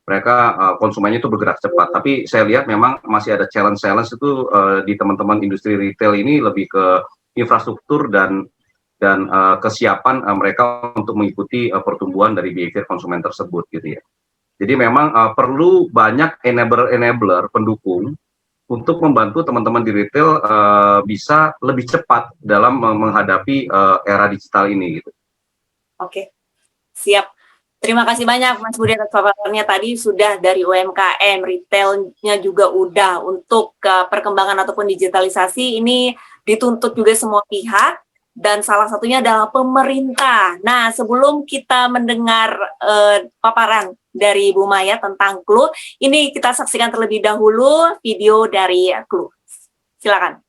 Mereka konsumennya itu bergerak cepat, tapi saya lihat memang masih ada challenge itu di teman-teman industri retail ini lebih ke infrastruktur dan kesiapan mereka untuk mengikuti pertumbuhan dari behavior konsumen tersebut gitu ya. Jadi memang perlu banyak enabler pendukung untuk membantu teman-teman di retail bisa lebih cepat dalam menghadapi era digital ini gitu. Oke, siap. Terima kasih banyak Mas Budi atas paparannya tadi, sudah dari UMKM, retailnya juga udah, untuk perkembangan ataupun digitalisasi ini dituntut juga semua pihak dan salah satunya adalah pemerintah. Nah, sebelum kita mendengar paparan dari Bu Maya tentang Clue, ini kita saksikan terlebih dahulu video dari Clue. Silakan.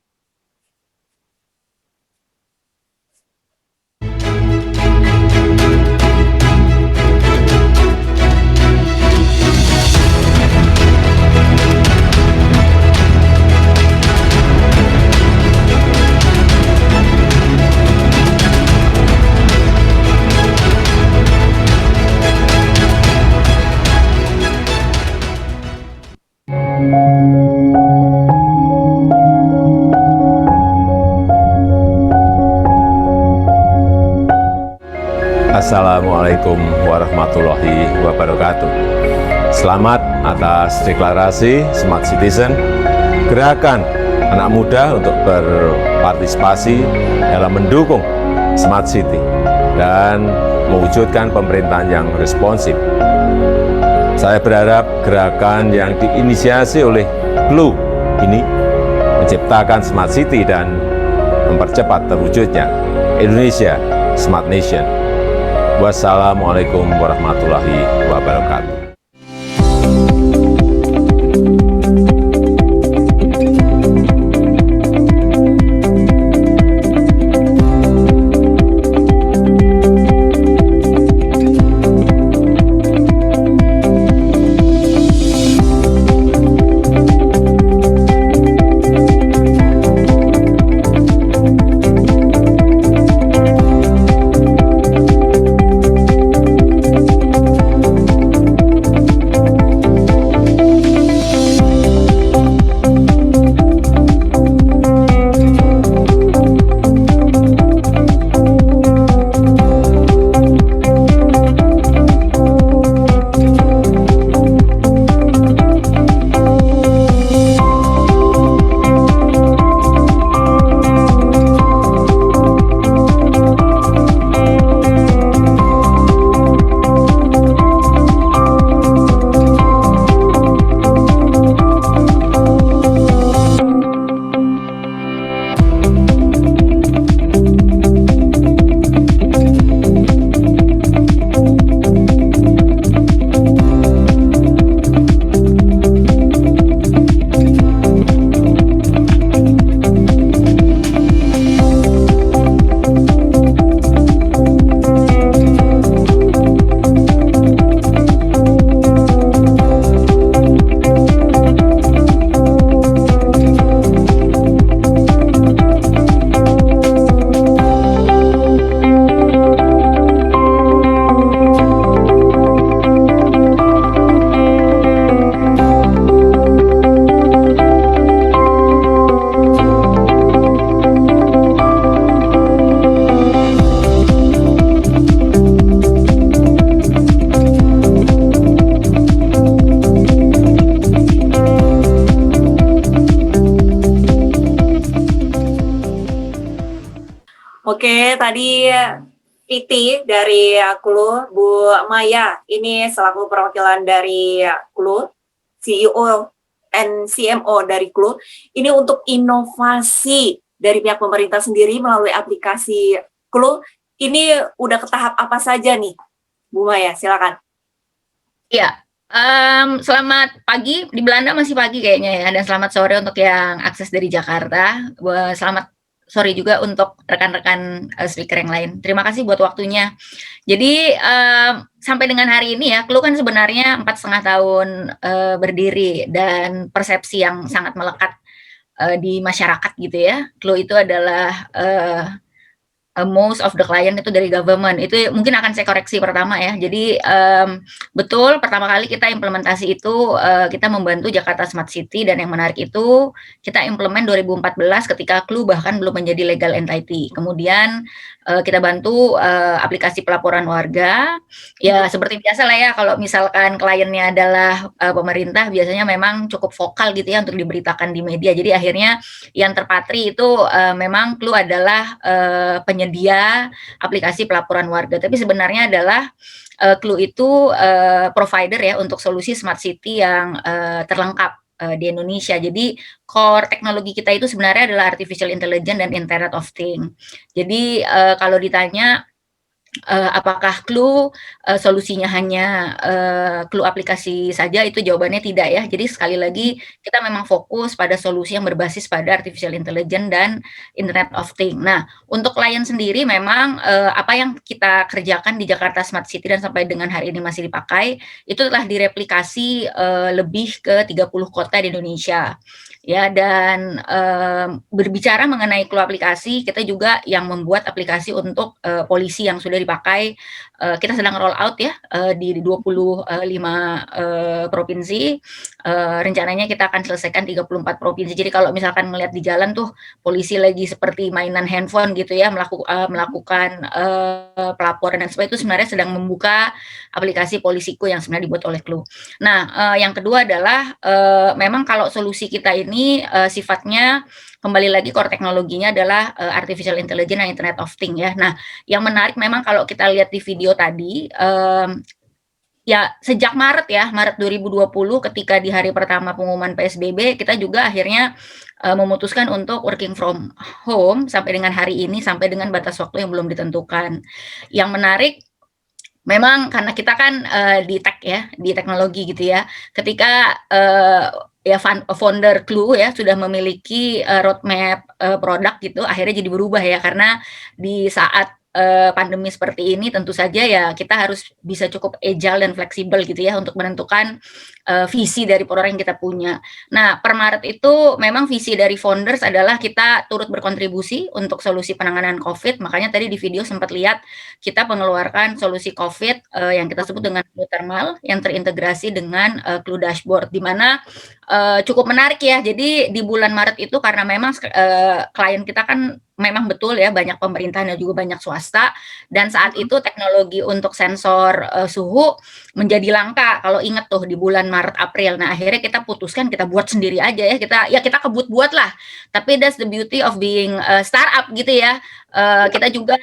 Assalamualaikum warahmatullahi wabarakatuh. Selamat atas deklarasi Smart Citizen, gerakan anak muda untuk berpartisipasi dalam mendukung Smart City dan mewujudkan pemerintahan yang responsif. Saya berharap gerakan yang diinisiasi oleh Clue ini menciptakan Smart City dan mempercepat terwujudnya Indonesia Smart Nation. Wassalamualaikum warahmatullahi wabarakatuh. Oke, tadi PT dari Clue, Bu Maya, ini selaku perwakilan dari Clue, CEO and CMO dari Clue, ini untuk inovasi dari pihak pemerintah sendiri melalui aplikasi Clue, ini udah ke tahap apa saja nih, Bu Maya, silakan. Ya, selamat pagi, di Belanda masih pagi kayaknya ya, dan selamat sore untuk yang akses dari Jakarta. Selamat sore juga untuk rekan-rekan speaker yang lain. Terima kasih buat waktunya. Jadi sampai dengan hari ini ya, Clue kan sebenarnya 4,5 tahun berdiri dan persepsi yang sangat melekat di masyarakat gitu ya. Clue itu adalah most of the client itu dari government. Itu mungkin akan saya koreksi pertama ya. Jadi betul pertama kali kita implementasi itu kita membantu Jakarta Smart City, dan yang menarik itu kita implement 2014 ketika Clue bahkan belum menjadi legal entity. Kemudian kita bantu aplikasi pelaporan warga. Ya seperti biasa lah ya, kalau misalkan kliennya adalah pemerintah, biasanya memang cukup vokal gitu ya untuk diberitakan di media. Jadi akhirnya yang terpatri itu memang Clue adalah penyedia aplikasi pelaporan warga. Tapi sebenarnya adalah Clue itu provider ya untuk solusi smart city yang terlengkap di Indonesia. Jadi core teknologi kita itu sebenarnya adalah artificial intelligence dan Internet of Things. Jadi kalau ditanya apakah Clue solusinya hanya Clue aplikasi saja, itu jawabannya tidak ya. Jadi sekali lagi kita memang fokus pada solusi yang berbasis pada artificial intelligence dan Internet of Things. Nah, untuk klien sendiri memang apa yang kita kerjakan di Jakarta Smart City dan sampai dengan hari ini masih dipakai, itu telah direplikasi lebih ke 30 kota di Indonesia. Ya, dan berbicara mengenai Clue aplikasi, kita juga yang membuat aplikasi untuk polisi yang sudah dipakai. Kita sedang roll out ya di 25 provinsi. Rencananya kita akan selesaikan 34 provinsi. Jadi kalau misalkan melihat di jalan tuh polisi lagi seperti mainan handphone gitu ya, melakukan pelaporan dan sebagainya, itu sebenarnya sedang membuka aplikasi Polisiku yang sebenarnya dibuat oleh Clue. Nah, yang kedua adalah memang kalau solusi kita ini sifatnya kembali lagi core teknologinya adalah artificial intelligence dan Internet of Things ya. Nah, yang menarik memang kalau kita lihat di video tadi, ya sejak Maret 2020 ketika di hari pertama pengumuman PSBB, kita juga akhirnya memutuskan untuk working from home sampai dengan hari ini, sampai dengan batas waktu yang belum ditentukan. Yang menarik, memang karena kita kan di tech ya, di teknologi gitu ya, ketika founder Clue ya sudah memiliki roadmap produk gitu, akhirnya jadi berubah ya, karena di saat pandemi seperti ini tentu saja ya kita harus bisa cukup agile dan fleksibel gitu ya untuk menentukan visi dari produk yang kita punya. Nah, per Maret itu memang visi dari founders adalah kita turut berkontribusi untuk solusi penanganan COVID. Makanya tadi di video sempat lihat kita mengeluarkan solusi COVID yang kita sebut dengan Clue Thermal yang terintegrasi dengan Clue Dashboard, di mana cukup menarik ya. Jadi di bulan Maret itu karena memang klien kita kan memang betul ya banyak pemerintahan dan juga banyak swasta, dan saat itu teknologi untuk sensor suhu menjadi langka kalau ingat tuh di bulan Maret April. Nah, akhirnya kita putuskan kita buat sendiri aja ya, kita kebut-buat lah, tapi that's the beauty of being startup gitu ya. Kita juga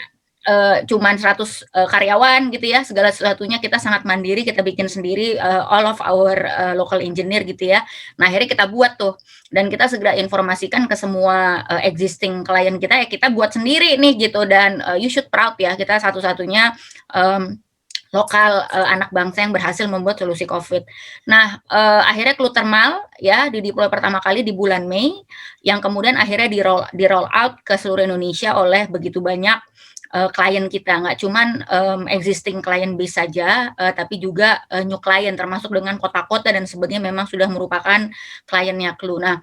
cuman 100 karyawan gitu ya, segala sesuatunya kita sangat mandiri, kita bikin sendiri, all of our local engineer gitu ya. Nah, akhirnya kita buat tuh, dan kita segera informasikan ke semua existing klien kita ya, kita buat sendiri nih gitu, dan you should proud ya, kita satu-satunya lokal anak bangsa yang berhasil membuat solusi COVID. Nah, akhirnya Clue Thermal ya dideploy pertama kali di bulan Mei, yang kemudian akhirnya di roll out ke seluruh Indonesia oleh begitu banyak klien kita, nggak cuman existing client base saja, tapi juga new client, termasuk dengan kota-kota dan sebagainya memang sudah merupakan kliennya Clue. Nah,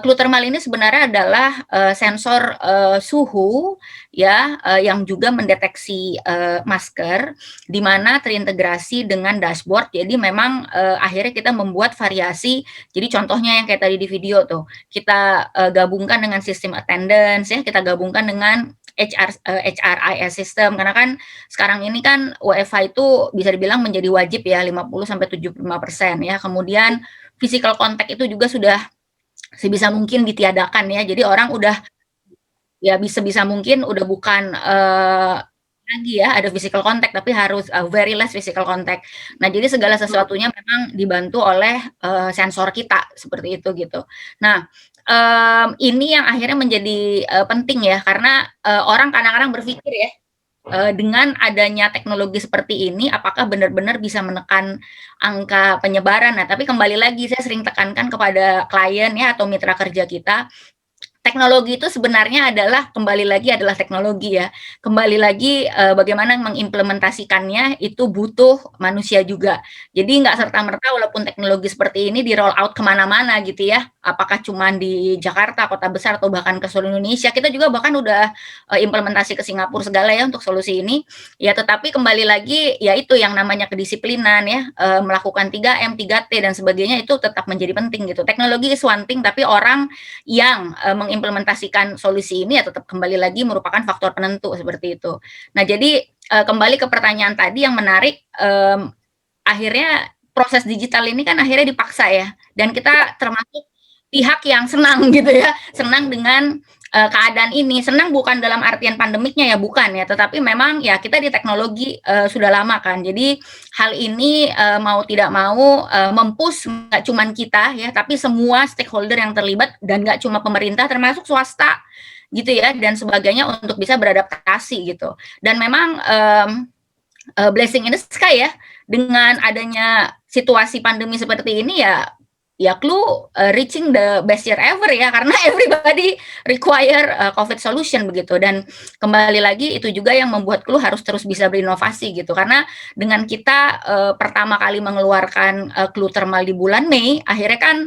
Clue Thermal ini sebenarnya adalah sensor suhu ya, yang juga mendeteksi masker, di mana terintegrasi dengan dashboard. Jadi memang akhirnya kita membuat variasi. Jadi contohnya yang kayak tadi di video tuh, kita gabungkan dengan sistem attendance ya, kita gabungkan dengan HRIS system, karena kan sekarang ini kan WFH itu bisa dibilang menjadi wajib ya 50-75% ya. Kemudian physical contact itu juga sudah sebisa mungkin ditiadakan ya. Jadi orang udah ya bisa mungkin udah bukan lagi ya ada physical contact, tapi harus very less physical contact. Nah, jadi segala sesuatunya memang dibantu oleh sensor kita seperti itu gitu. Nah, ini yang akhirnya menjadi penting ya, karena orang kadang-kadang berpikir ya, dengan adanya teknologi seperti ini, apakah benar-benar bisa menekan angka penyebaran? Nah, tapi kembali lagi saya sering tekankan kepada klien ya atau mitra kerja kita, teknologi itu sebenarnya adalah kembali lagi adalah teknologi ya. Kembali lagi bagaimana mengimplementasikannya itu butuh manusia juga. Jadi nggak serta-merta walaupun teknologi seperti ini di roll out kemana-mana gitu ya. Apakah cuma di Jakarta, kota besar, atau bahkan ke seluruh Indonesia. Kita juga bahkan udah implementasi ke Singapura segala ya untuk solusi ini. Ya tetapi kembali lagi ya itu yang namanya kedisiplinan ya. Melakukan 3M, 3T dan sebagainya itu tetap menjadi penting gitu. Teknologi is one thing, tapi orang yang mengimplementasikan solusi ini ya tetap kembali lagi merupakan faktor penentu seperti itu. Nah, jadi kembali ke pertanyaan tadi yang menarik, akhirnya proses digital ini kan akhirnya dipaksa ya, dan kita termasuk pihak yang senang gitu ya, senang dengan keadaan ini. Senang bukan dalam artian pandemiknya ya, bukan ya, tetapi memang ya kita di teknologi sudah lama kan. Jadi hal ini mau tidak mau mempush nggak cuman kita ya, tapi semua stakeholder yang terlibat, dan nggak cuma pemerintah, termasuk swasta gitu ya dan sebagainya, untuk bisa beradaptasi gitu. Dan memang blessing in the sky ya, dengan adanya situasi pandemi seperti ini ya Clue reaching the best year ever ya, karena everybody require COVID solution begitu. Dan kembali lagi itu juga yang membuat Clue harus terus bisa berinovasi gitu, karena dengan kita pertama kali mengeluarkan Clue Thermal di bulan Mei, akhirnya kan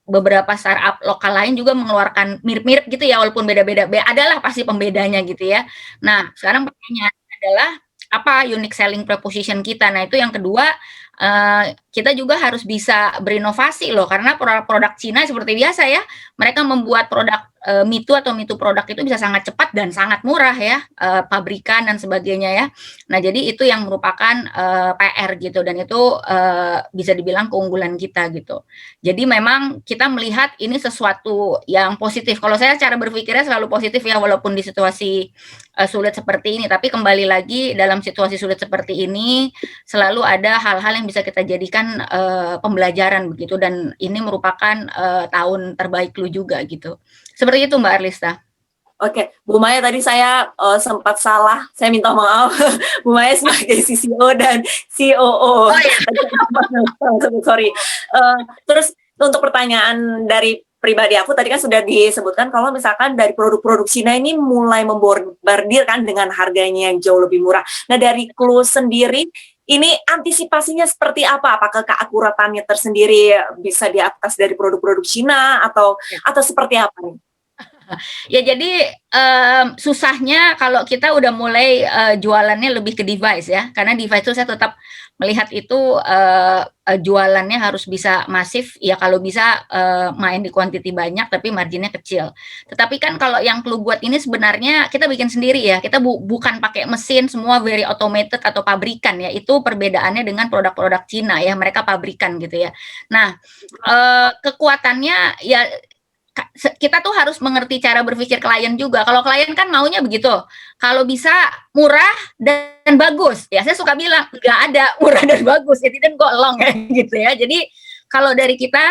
beberapa startup lokal lain juga mengeluarkan mirip-mirip gitu ya, walaupun beda-beda, adalah pasti pembedanya gitu ya. Nah, sekarang pertanyaannya adalah apa unique selling proposition kita. Nah, itu yang kedua, kita juga harus bisa berinovasi loh, karena produk Cina seperti biasa ya, mereka membuat produk Me Too produk itu bisa sangat cepat dan sangat murah ya, pabrikan dan sebagainya ya. Nah, jadi itu yang merupakan PR gitu, dan itu bisa dibilang keunggulan kita gitu. Jadi memang kita melihat ini sesuatu yang positif. Kalau saya cara berpikirnya selalu positif ya, walaupun di situasi sulit seperti ini. Tapi kembali lagi, dalam situasi sulit seperti ini selalu ada hal-hal yang bisa kita jadikan pembelajaran begitu, dan ini merupakan tahun terbaik lu juga gitu. Seperti itu Mbak Arlista. Oke, Bu Maya tadi saya sempat salah, saya minta maaf. Bu Maya sebagai CCO dan COO. Oh iya. Sorry. Terus untuk pertanyaan dari pribadi aku tadi kan sudah disebutkan kalau misalkan dari produk-produk Cina ini mulai membombardir kan dengan harganya yang jauh lebih murah. Nah, dari Clue sendiri ini antisipasinya seperti apa? Apakah keakuratannya tersendiri bisa di atas dari produk-produk Cina atau seperti apa nih? Ya, jadi susahnya kalau kita udah mulai jualannya lebih ke device ya, karena device itu saya tetap melihat itu jualannya harus bisa masif ya, kalau bisa main di kuantiti banyak tapi marginnya kecil. Tetapi kan kalau yang Clue buat ini sebenarnya kita bikin sendiri ya, kita bukan pakai mesin, semua very automated atau pabrikan ya, itu perbedaannya dengan produk-produk Cina ya, mereka pabrikan gitu ya. Nah, kekuatannya ya, kita tuh harus mengerti cara berpikir klien juga. Kalau klien kan maunya begitu, kalau bisa murah dan bagus. Ya saya suka bilang nggak ada murah dan bagus, it didn't go along ya gitu ya. Jadi kalau dari kita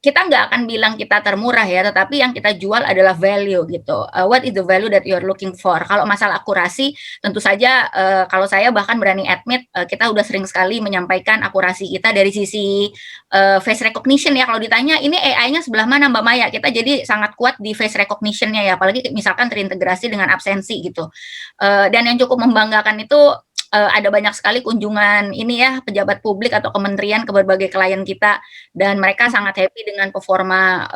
kita nggak akan bilang kita termurah ya, tetapi yang kita jual adalah value gitu. What is the value that you are looking for? Kalau masalah akurasi, tentu saja kalau saya bahkan berani admit, kita udah sering sekali menyampaikan akurasi kita dari sisi face recognition ya. Kalau ditanya ini AI-nya sebelah mana Mbak Maya, kita jadi sangat kuat di face recognition-nya ya, apalagi misalkan terintegrasi dengan absensi gitu. Dan yang cukup membanggakan itu ada banyak sekali kunjungan ini ya, pejabat publik atau kementerian ke berbagai klien kita, dan mereka sangat happy dengan performa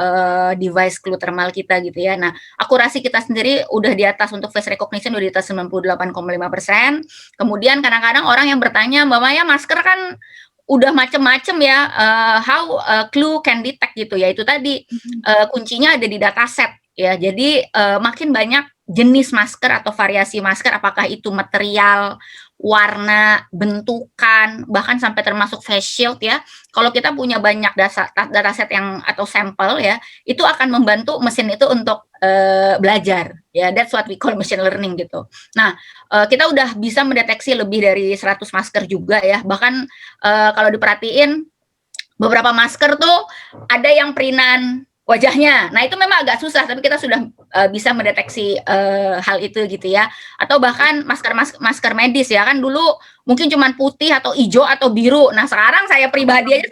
device Clue thermal kita gitu ya. Nah, akurasi kita sendiri udah di atas, untuk face recognition udah di atas 98,5%. Kemudian kadang-kadang orang yang bertanya, Mbak Maya masker kan udah macem-macem ya, how Clue can detect gitu ya, itu tadi kuncinya ada di dataset ya. Jadi makin banyak jenis masker atau variasi masker, apakah itu material, warna, bentukan, bahkan sampai termasuk face shield ya. Kalau kita punya banyak dataset yang atau sampel ya, itu akan membantu mesin itu untuk belajar ya. That's what we call machine learning gitu. Nah, kita udah bisa mendeteksi lebih dari 100 masker juga ya. Bahkan kalau diperhatiin beberapa masker tuh ada yang printan wajahnya. Nah, itu memang agak susah, tapi kita sudah bisa mendeteksi hal itu gitu ya. Atau bahkan masker medis ya, kan dulu mungkin cuma putih atau hijau atau biru. Nah, sekarang saya pribadi aja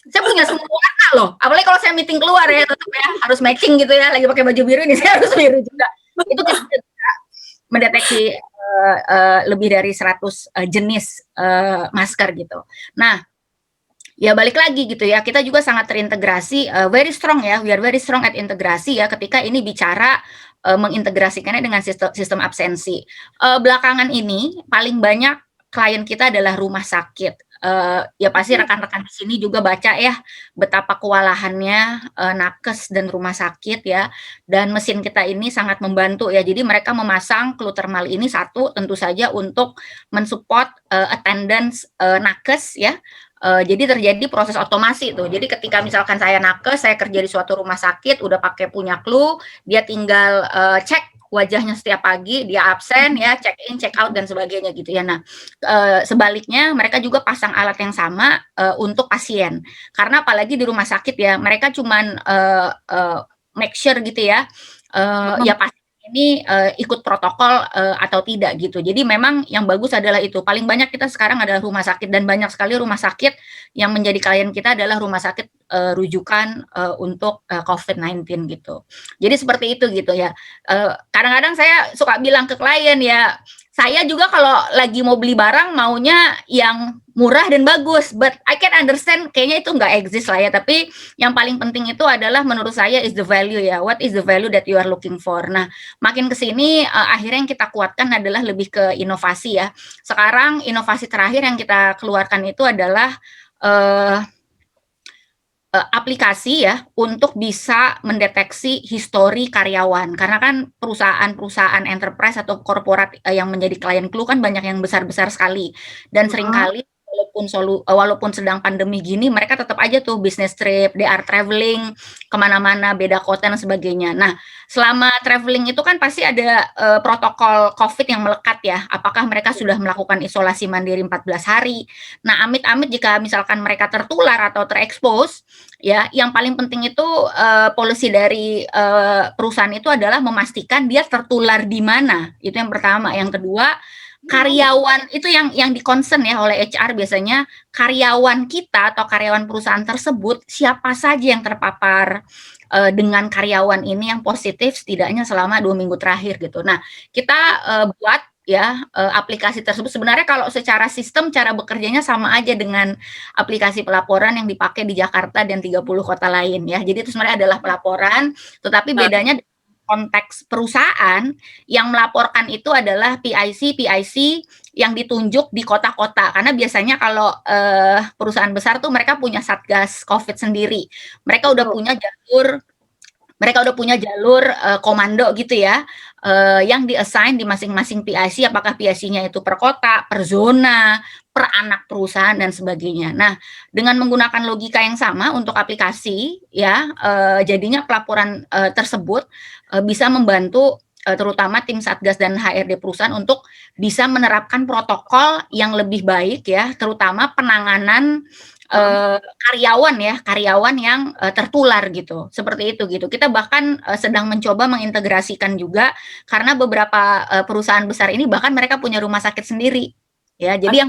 saya punya semua warna loh. Apalagi kalau saya meeting keluar ya, tetap ya harus matching gitu ya. Lagi pakai baju biru ini saya harus biru juga. Itu kita mendeteksi lebih dari 100 jenis masker gitu. Nah, ya balik lagi gitu ya, kita juga sangat terintegrasi, very strong ya, we are very strong at integrasi ya, ketika ini bicara mengintegrasikannya dengan sistem absensi. Belakangan ini paling banyak klien kita adalah rumah sakit. Ya pasti rekan-rekan di sini juga baca ya betapa kewalahannya nakes dan rumah sakit ya, dan mesin kita ini sangat membantu ya. Jadi mereka memasang Clue thermal ini satu tentu saja untuk mensupport attendance nakes ya. Jadi terjadi proses otomasi tuh. Jadi ketika misalkan saya nakes, saya kerja di suatu rumah sakit, udah pakai punya Clue, dia tinggal cek wajahnya setiap pagi, dia absen ya, check in, check out dan sebagainya gitu ya. Nah, sebaliknya mereka juga pasang alat yang sama untuk pasien. Karena apalagi di rumah sakit ya, mereka cuman make sure gitu ya, ya pasti ini ikut protokol atau tidak gitu. Jadi memang yang bagus adalah itu. Paling banyak kita sekarang adalah rumah sakit, dan banyak sekali rumah sakit yang menjadi klien kita adalah rumah sakit rujukan untuk COVID-19 gitu. Jadi seperti itu gitu ya. Kadang-kadang saya suka bilang ke klien ya, saya juga kalau lagi mau beli barang maunya yang murah dan bagus, but I can understand kayaknya itu nggak exist lah ya. Tapi yang paling penting itu adalah menurut saya is the value ya. What is the value that you are looking for? Nah, makin kesini akhirnya yang kita kuatkan adalah lebih ke inovasi ya. Sekarang inovasi terakhir yang kita keluarkan itu adalah aplikasi ya untuk bisa mendeteksi histori karyawan. Karena kan perusahaan-perusahaan enterprise atau korporat yang menjadi klien Clue kan banyak yang besar-besar sekali. Dan seringkali walaupun sedang pandemi gini, mereka tetap aja tuh business trip, they are traveling kemana-mana, beda kota dan sebagainya. Nah, selama traveling itu kan pasti ada protokol COVID yang melekat ya. Apakah mereka sudah melakukan isolasi mandiri 14 hari? Nah, amit-amit jika misalkan mereka tertular atau terekspos, ya, yang paling penting itu policy dari perusahaan itu adalah memastikan dia tertular di mana. Itu yang pertama. Yang kedua, karyawan itu yang di-concern ya oleh HR biasanya, karyawan kita atau karyawan perusahaan tersebut siapa saja yang terpapar dengan karyawan ini yang positif setidaknya selama 2 minggu terakhir gitu. Nah, kita buat ya aplikasi tersebut. Sebenarnya kalau secara sistem cara bekerjanya sama aja dengan aplikasi pelaporan yang dipakai di Jakarta dan 30 kota lain ya. Jadi itu sebenarnya adalah pelaporan, tetapi bedanya konteks perusahaan yang melaporkan itu adalah PIC yang ditunjuk di kota-kota. Karena biasanya kalau perusahaan besar tuh mereka punya satgas COVID sendiri. Mereka udah punya jalur komando gitu ya, yang di-assign di masing-masing PIC, apakah PIC-nya itu per kota, per zona, per anak perusahaan dan sebagainya. Nah, dengan menggunakan logika yang sama untuk aplikasi ya, jadinya pelaporan tersebut bisa membantu terutama tim Satgas dan HRD perusahaan untuk bisa menerapkan protokol yang lebih baik ya, terutama penanganan karyawan yang tertular gitu, seperti itu gitu. Kita bahkan sedang mencoba mengintegrasikan juga karena beberapa perusahaan besar ini bahkan mereka punya rumah sakit sendiri ya. Jadi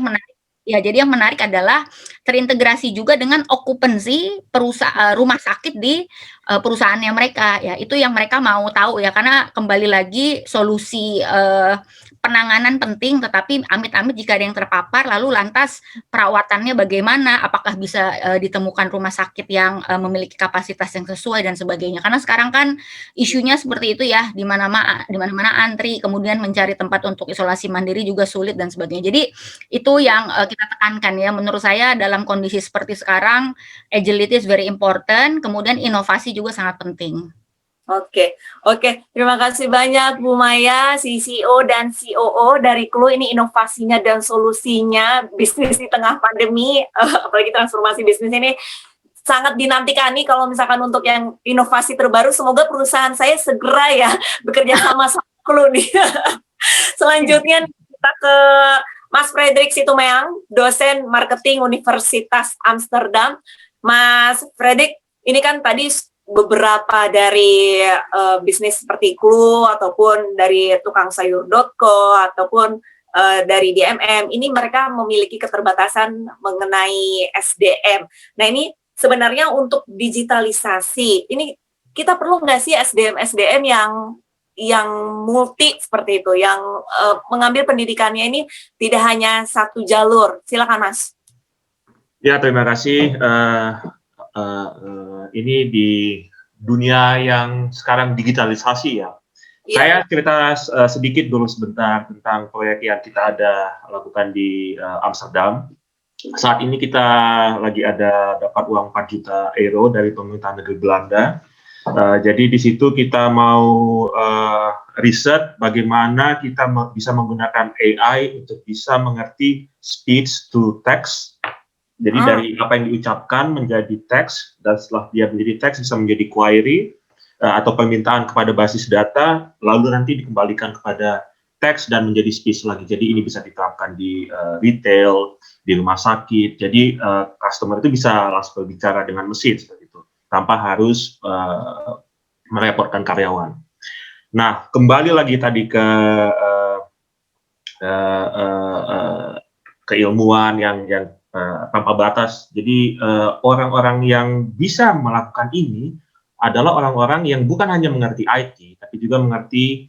yang menarik adalah terintegrasi juga dengan okupansi rumah sakit di perusahaannya mereka ya. Itu yang mereka mau tahu ya, karena kembali lagi solusi penanganan penting, tetapi amit-amit jika ada yang terpapar lalu lantas perawatannya bagaimana, apakah bisa ditemukan rumah sakit yang memiliki kapasitas yang sesuai dan sebagainya. Karena sekarang kan isunya seperti itu ya, di mana-mana antri, kemudian mencari tempat untuk isolasi mandiri juga sulit dan sebagainya. Jadi itu yang kita tekankan ya, menurut saya dalam kondisi seperti sekarang agility is very important, kemudian inovasi juga sangat penting. Oke. Terima kasih banyak Bu Maya, CEO dan COO dari Clue. Ini inovasinya dan solusinya bisnis di tengah pandemi, apalagi transformasi bisnis ini sangat dinantikan nih kalau misalkan untuk yang inovasi terbaru. Semoga perusahaan saya segera ya bekerja sama Clue nih. Selanjutnya kita ke Mas Fredrik Situmeang, dosen marketing Universitas Amsterdam. Mas Fredrik, ini kan tadi beberapa dari bisnis seperti Clue ataupun dari tukangSayur.co ataupun dari DMM, ini mereka memiliki keterbatasan mengenai SDM. Nah, ini sebenarnya untuk digitalisasi, ini kita perlu nggak sih SDM yang multi seperti itu, yang mengambil pendidikannya ini tidak hanya satu jalur. Silakan Mas. Ya, terima kasih. Ini di dunia yang sekarang digitalisasi ya. Saya cerita sedikit dulu sebentar tentang proyek yang kita ada lakukan di Amsterdam. Saat ini kita lagi dapat uang 4 juta euro dari pemerintah negeri Belanda. Jadi di situ kita mau riset bagaimana kita bisa menggunakan AI untuk bisa mengerti speech to text. Jadi dari apa yang diucapkan menjadi teks, dan setelah dia menjadi teks bisa menjadi query atau permintaan kepada basis data, lalu nanti dikembalikan kepada teks dan menjadi speech lagi. Jadi ini bisa diterapkan di retail, di rumah sakit. Jadi customer itu bisa langsung berbicara dengan mesin seperti itu, tanpa harus merepotkan karyawan. Nah, kembali lagi tadi ke keilmuan yang tanpa batas. Jadi orang-orang yang bisa melakukan ini adalah orang-orang yang bukan hanya mengerti IT, tapi juga mengerti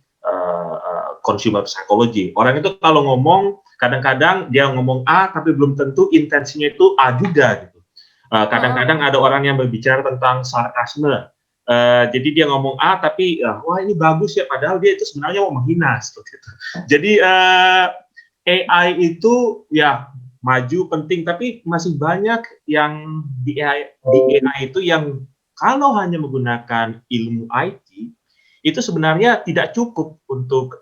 consumer psychology. Orang itu kalau ngomong, kadang-kadang dia ngomong A, tapi belum tentu intensinya itu A juga. Gitu. Kadang-kadang ada orang yang berbicara tentang sarkasme. Jadi dia ngomong A, tapi wah ini bagus ya, padahal dia itu sebenarnya mau menghina. Seperti itu. Jadi AI itu ya maju penting, tapi masih banyak yang di AI itu yang kalau hanya menggunakan ilmu IT itu sebenarnya tidak cukup untuk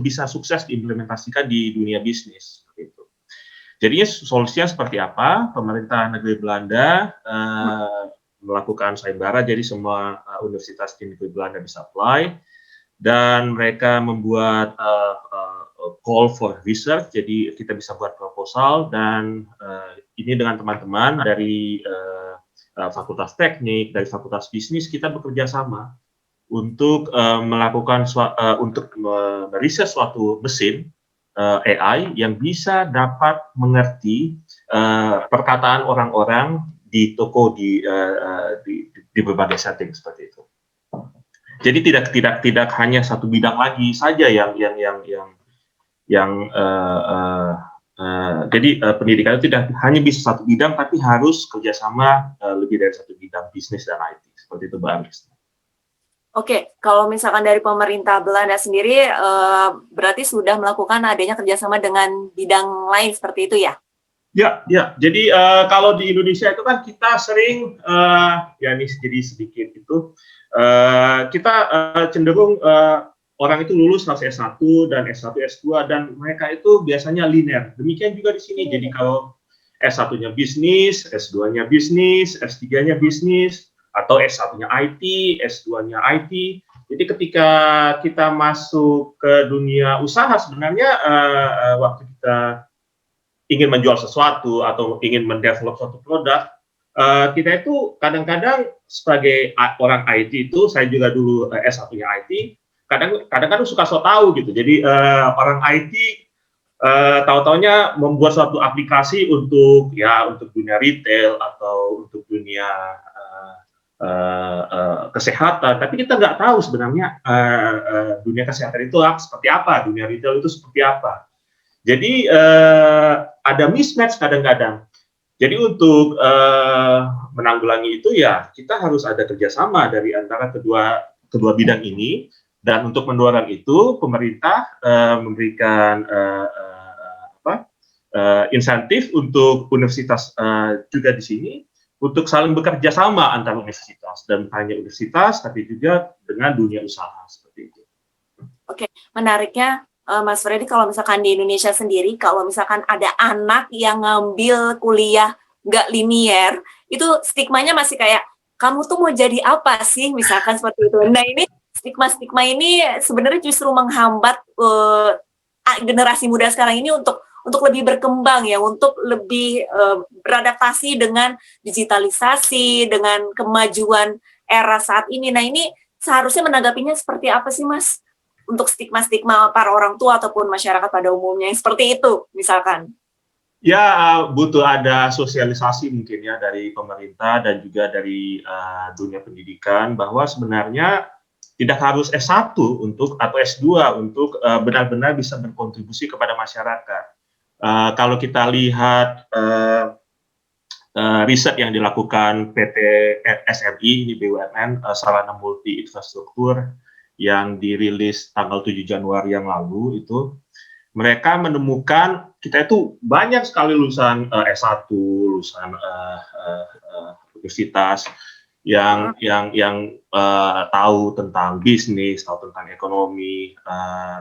bisa sukses diimplementasikan di dunia bisnis. Gitu. Jadinya solusinya seperti apa? Pemerintah negeri Belanda melakukan sayembara, jadi semua universitas di negeri Belanda bisa apply, dan mereka membuat call for research, jadi kita bisa buat proposal, dan ini dengan teman-teman dari fakultas teknik, dari fakultas bisnis, kita bekerja sama untuk melakukan untuk meriset suatu mesin AI yang bisa dapat mengerti perkataan orang-orang di toko di berbagai setting seperti itu. Jadi tidak hanya satu bidang lagi saja jadi pendidikan itu tidak hanya bisa satu bidang, tapi harus kerjasama lebih dari satu bidang, bisnis dan IT, seperti itu, Mbak Agnes. Oke, kalau misalkan dari pemerintah Belanda sendiri, berarti sudah melakukan adanya kerjasama dengan bidang lain seperti itu ya? Ya. Jadi kalau di Indonesia itu kan kita sering, ya ini jadi sedikit itu, kita cenderung orang itu lulus langsung S1 dan S1, S2, dan mereka itu biasanya linear. Demikian juga di sini. Jadi kalau S1-nya bisnis, S2-nya bisnis, S3-nya bisnis, atau S1-nya IT, S2-nya IT. Jadi ketika kita masuk ke dunia usaha, sebenarnya waktu kita ingin menjual sesuatu atau ingin mendevelop suatu produk, kita itu kadang-kadang sebagai orang IT itu, saya juga dulu S1-nya IT, kadang-kadang suka so tahu gitu. Jadi orang IT tahu-taunya membuat suatu aplikasi untuk dunia retail atau untuk dunia kesehatan, tapi kita nggak tahu sebenarnya dunia kesehatan itu seperti apa, dunia retail itu seperti apa. Jadi ada mismatch kadang-kadang. Jadi untuk menanggulangi itu ya kita harus ada kerjasama dari antara kedua bidang ini, dan untuk mendorong itu pemerintah memberikan insentif untuk universitas juga di sini untuk saling bekerja sama antara universitas, dan hanya universitas tapi juga dengan dunia usaha seperti itu. Oke, menariknya Mas Freddy, kalau misalkan di Indonesia sendiri, kalau misalkan ada anak yang ngambil kuliah nggak linier, itu stigmanya masih kayak, kamu tuh mau jadi apa sih, misalkan seperti itu. Nah ini stigma-stigma ini sebenarnya justru menghambat generasi muda sekarang ini untuk lebih berkembang ya, untuk lebih beradaptasi dengan digitalisasi, dengan kemajuan era saat ini. Nah ini seharusnya menanggapinya seperti apa sih Mas? Untuk stigma-stigma para orang tua ataupun masyarakat pada umumnya yang seperti itu misalkan. Ya, butuh ada sosialisasi mungkin ya dari pemerintah dan juga dari dunia pendidikan, bahwa sebenarnya tidak harus S1 atau S2 untuk benar-benar bisa berkontribusi kepada masyarakat. Kalau kita lihat riset yang dilakukan PT SMI, ini BUMN, Sarana Multi Infrastruktur, yang dirilis tanggal 7 Januari yang lalu itu, mereka menemukan kita itu banyak sekali lulusan S1, lulusan universitas yang tahu tentang bisnis, tahu tentang ekonomi,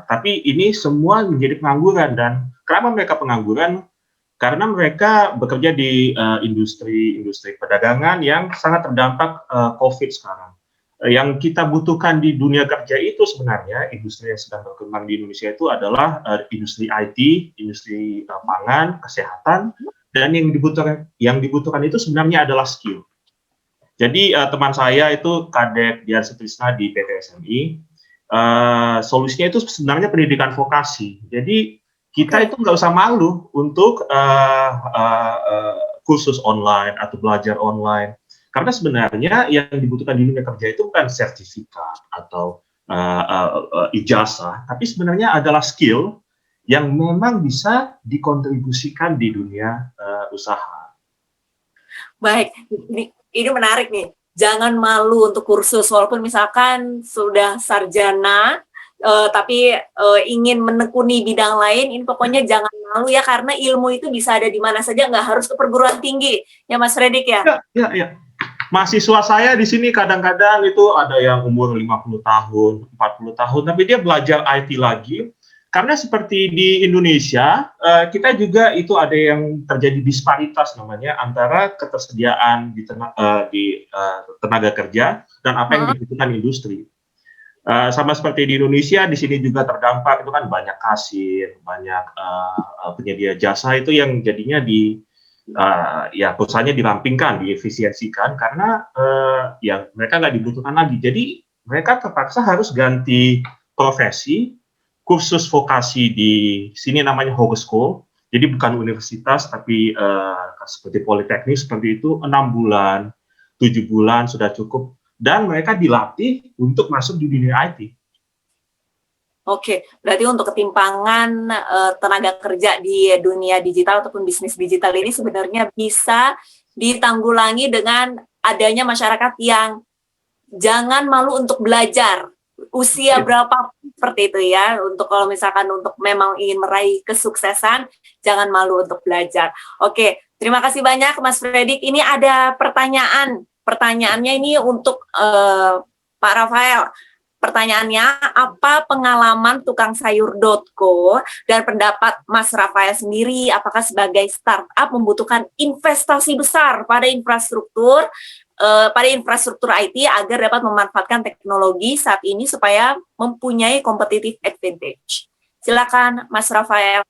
tapi ini semua menjadi pengangguran. Dan kenapa mereka pengangguran? Karena mereka bekerja di industri perdagangan yang sangat terdampak COVID sekarang. Yang kita butuhkan di dunia kerja itu sebenarnya, industri yang sedang berkembang di Indonesia itu adalah industri IT, industri pangan, kesehatan, dan yang dibutuhkan itu sebenarnya adalah skill. Jadi teman saya itu Kadek Dian Sutrisna di PT SMI, solusinya itu sebenarnya pendidikan vokasi. Jadi kita itu nggak usah malu untuk kursus online atau belajar online. Karena sebenarnya yang dibutuhkan di dunia kerja itu bukan sertifikat atau ijazah, tapi sebenarnya adalah skill yang memang bisa dikontribusikan di dunia usaha. Baik, ini menarik nih. Jangan malu untuk kursus, walaupun misalkan sudah sarjana, tapi ingin menekuni bidang lain, ini pokoknya jangan malu ya, karena ilmu itu bisa ada di mana saja, nggak harus ke perguruan tinggi, ya Mas Fredrik ya? Ya. Mahasiswa saya di sini kadang-kadang itu ada yang umur 50 tahun, 40 tahun, tapi dia belajar IT lagi. Karena seperti di Indonesia, kita juga itu ada yang terjadi disparitas namanya antara ketersediaan di tenaga kerja dan apa yang dibutuhkan industri. Sama seperti di Indonesia, di sini juga terdampak itu kan banyak kasir, banyak penyedia jasa itu yang jadinya ya perusahaannya dirampingkan, diefisiensikan karena ya mereka nggak dibutuhkan lagi. Jadi mereka terpaksa harus ganti profesi, kursus vokasi di sini namanya homeschool. Jadi bukan universitas tapi seperti politeknik seperti itu 6 bulan, 7 bulan sudah cukup. Dan mereka dilatih untuk masuk di dunia IT. Oke, berarti untuk ketimpangan tenaga kerja di dunia digital ataupun bisnis digital ini sebenarnya bisa ditanggulangi dengan adanya masyarakat yang jangan malu untuk belajar. Usia berapa seperti itu ya, untuk kalau misalkan untuk memang ingin meraih kesuksesan, jangan malu untuk belajar. Oke, terima kasih banyak Mas Fredrik. Ini ada pertanyaannya ini untuk Pak Rafael. Pertanyaannya, apa pengalaman tukang sayur.co dan pendapat Mas Rafael sendiri, apakah sebagai startup membutuhkan investasi besar pada infrastruktur IT agar dapat memanfaatkan teknologi saat ini supaya mempunyai competitive advantage? Silakan Mas Rafael.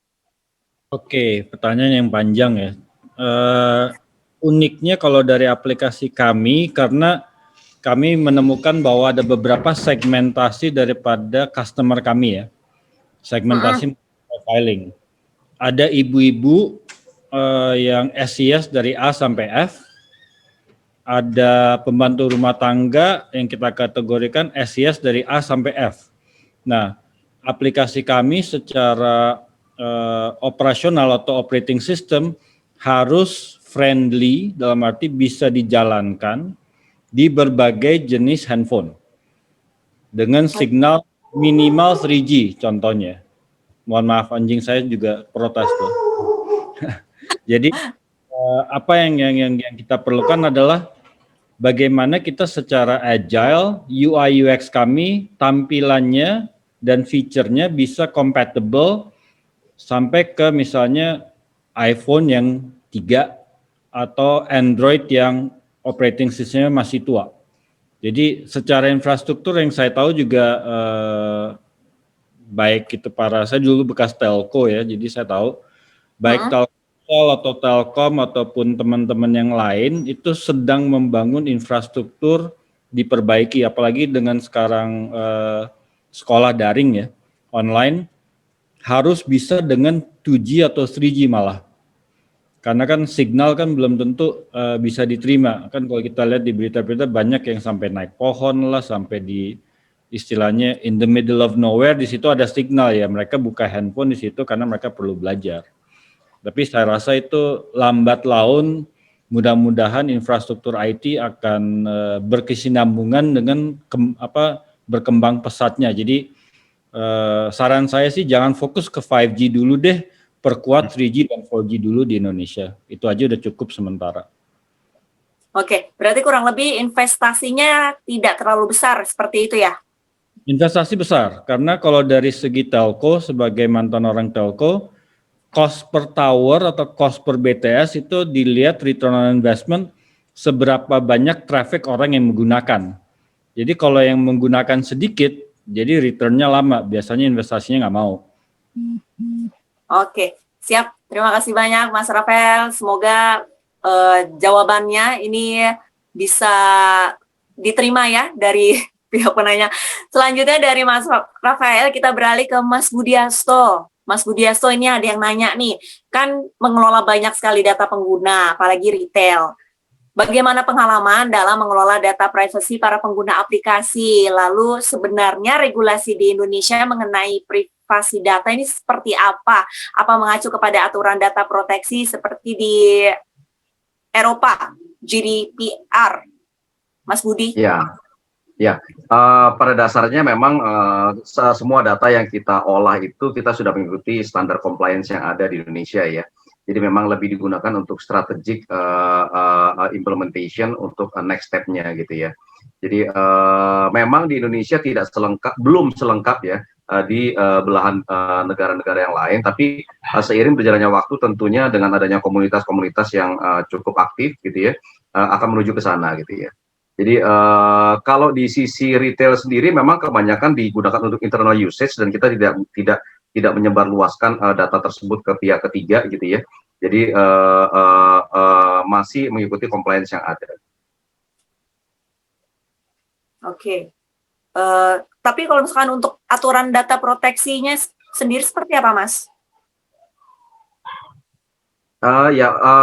Oke, pertanyaan yang panjang ya. Uniknya kalau dari aplikasi kami, karena kami menemukan bahwa ada beberapa segmentasi daripada customer kami ya. Segmentasi profiling. Ada ibu-ibu yang SES dari A sampai F. Ada pembantu rumah tangga yang kita kategorikan SES dari A sampai F. Nah, aplikasi kami secara operasional atau operating system harus friendly, dalam arti bisa dijalankan di berbagai jenis handphone dengan signal minimal 3G contohnya. Mohon maaf, anjing saya juga protes tuh. Jadi apa yang kita perlukan adalah bagaimana kita secara agile, UI UX kami, tampilannya dan fiturnya bisa compatible sampai ke misalnya iPhone yang 3 atau Android yang operating systemnya masih tua. Jadi secara infrastruktur yang saya tahu juga baik itu saya dulu bekas telco ya, jadi saya tahu baik Telkomsel atau Telkom ataupun teman-teman yang lain itu sedang membangun infrastruktur diperbaiki, apalagi dengan sekarang sekolah daring ya, online, harus bisa dengan 2G atau 3G malah. Karena kan signal kan belum tentu bisa diterima. Kan kalau kita lihat di berita-berita banyak yang sampai naik pohon lah, sampai di istilahnya in the middle of nowhere, di situ ada signal ya. Mereka buka handphone di situ karena mereka perlu belajar. Tapi saya rasa itu lambat laun, mudah-mudahan infrastruktur IT akan berkesinambungan dengan berkembang pesatnya. Jadi saran saya sih jangan fokus ke 5G dulu deh, perkuat 3G dan 4G dulu di Indonesia. Itu aja udah cukup sementara. Oke, berarti kurang lebih investasinya tidak terlalu besar seperti itu ya? Investasi besar, karena kalau dari segi telco, sebagai mantan orang telco, cost per tower atau cost per BTS itu dilihat return on investment seberapa banyak traffic orang yang menggunakan. Jadi kalau yang menggunakan sedikit, jadi return-nya lama, biasanya investasinya nggak mau. Oke, siap. Terima kasih banyak Mas Rafael. Semoga jawabannya ini bisa diterima ya dari pihak penanya. Selanjutnya dari Mas Rafael kita beralih ke Mas Budiasto. Mas Budiasto, ini ada yang nanya nih, kan mengelola banyak sekali data pengguna, apalagi retail. Bagaimana pengalaman dalam mengelola data privasi para pengguna aplikasi? Lalu sebenarnya regulasi di Indonesia mengenai privasi data ini seperti apa? Apa mengacu kepada aturan data proteksi seperti di Eropa, GDPR? Mas Budi? Pada dasarnya memang semua data yang kita olah itu kita sudah mengikuti standar compliance yang ada di Indonesia ya. Jadi memang lebih digunakan untuk strategic implementation untuk next step-nya gitu ya. Jadi memang di Indonesia belum selengkap ya di belahan negara-negara yang lain, tapi seiring berjalannya waktu tentunya dengan adanya komunitas-komunitas yang cukup aktif gitu ya, akan menuju ke sana gitu ya. Jadi kalau di sisi retail sendiri memang kebanyakan digunakan untuk internal usage dan kita tidak menyebarluaskan data tersebut ke pihak ketiga gitu ya. Jadi masih mengikuti compliance yang ada. Oke. Tapi kalau misalkan untuk aturan data proteksinya sendiri seperti apa, Mas?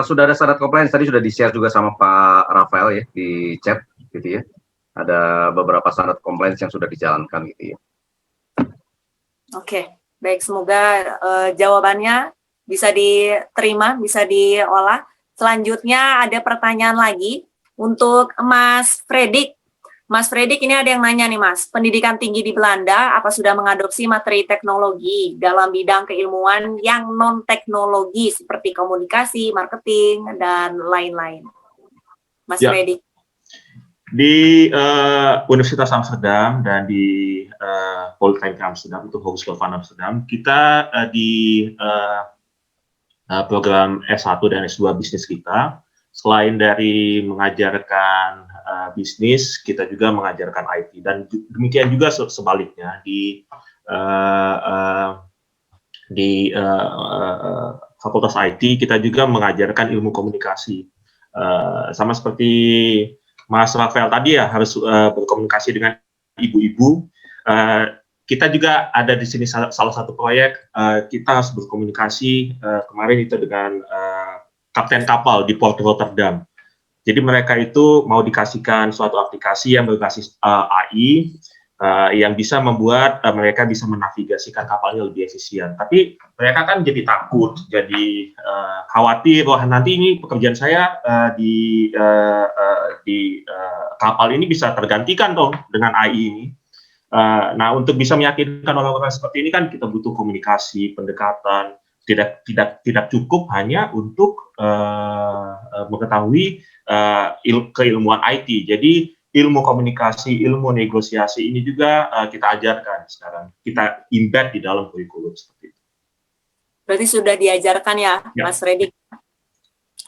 Sudah ada standar compliance, tadi sudah di-share juga sama Pak Rafael ya di chat gitu ya. Ada beberapa standar compliance yang sudah dijalankan gitu ya. Oke, baik, semoga jawabannya bisa diterima, bisa diolah. Selanjutnya ada pertanyaan lagi untuk Mas Fredik. Mas Fredik, ini ada yang nanya nih Mas, pendidikan tinggi di Belanda apa sudah mengadopsi materi teknologi dalam bidang keilmuan yang non-teknologi seperti komunikasi, marketing, dan lain-lain? Mas Fredik. Di Universitas Amsterdam dan di Polytechnic Amsterdam, itu Hogeschool van Amsterdam, kita di program S1 dan S2 bisnis kita, selain dari mengajarkan bisnis, kita juga mengajarkan IT, dan demikian juga sebaliknya di Fakultas IT kita juga mengajarkan ilmu komunikasi, sama seperti Mas Rafael tadi ya, harus berkomunikasi dengan ibu-ibu. Kita juga ada di sini salah satu proyek, kita harus berkomunikasi kemarin itu dengan kapten kapal di Port Rotterdam. Jadi mereka itu mau dikasihkan suatu aplikasi yang berbasis AI yang bisa membuat mereka bisa menavigasikan kapalnya lebih efisien. Tapi mereka kan jadi takut, jadi khawatir, wah nanti ini pekerjaan saya di kapal ini bisa tergantikan dong dengan AI ini. Nah, untuk bisa meyakinkan orang-orang seperti ini kan kita butuh komunikasi, pendekatan. Tidak cukup hanya untuk mengetahui keilmuan IT. Jadi ilmu komunikasi, ilmu negosiasi ini juga kita ajarkan sekarang. Kita embed di dalam kurikulum seperti itu. Berarti sudah diajarkan ya, Mas Fredik.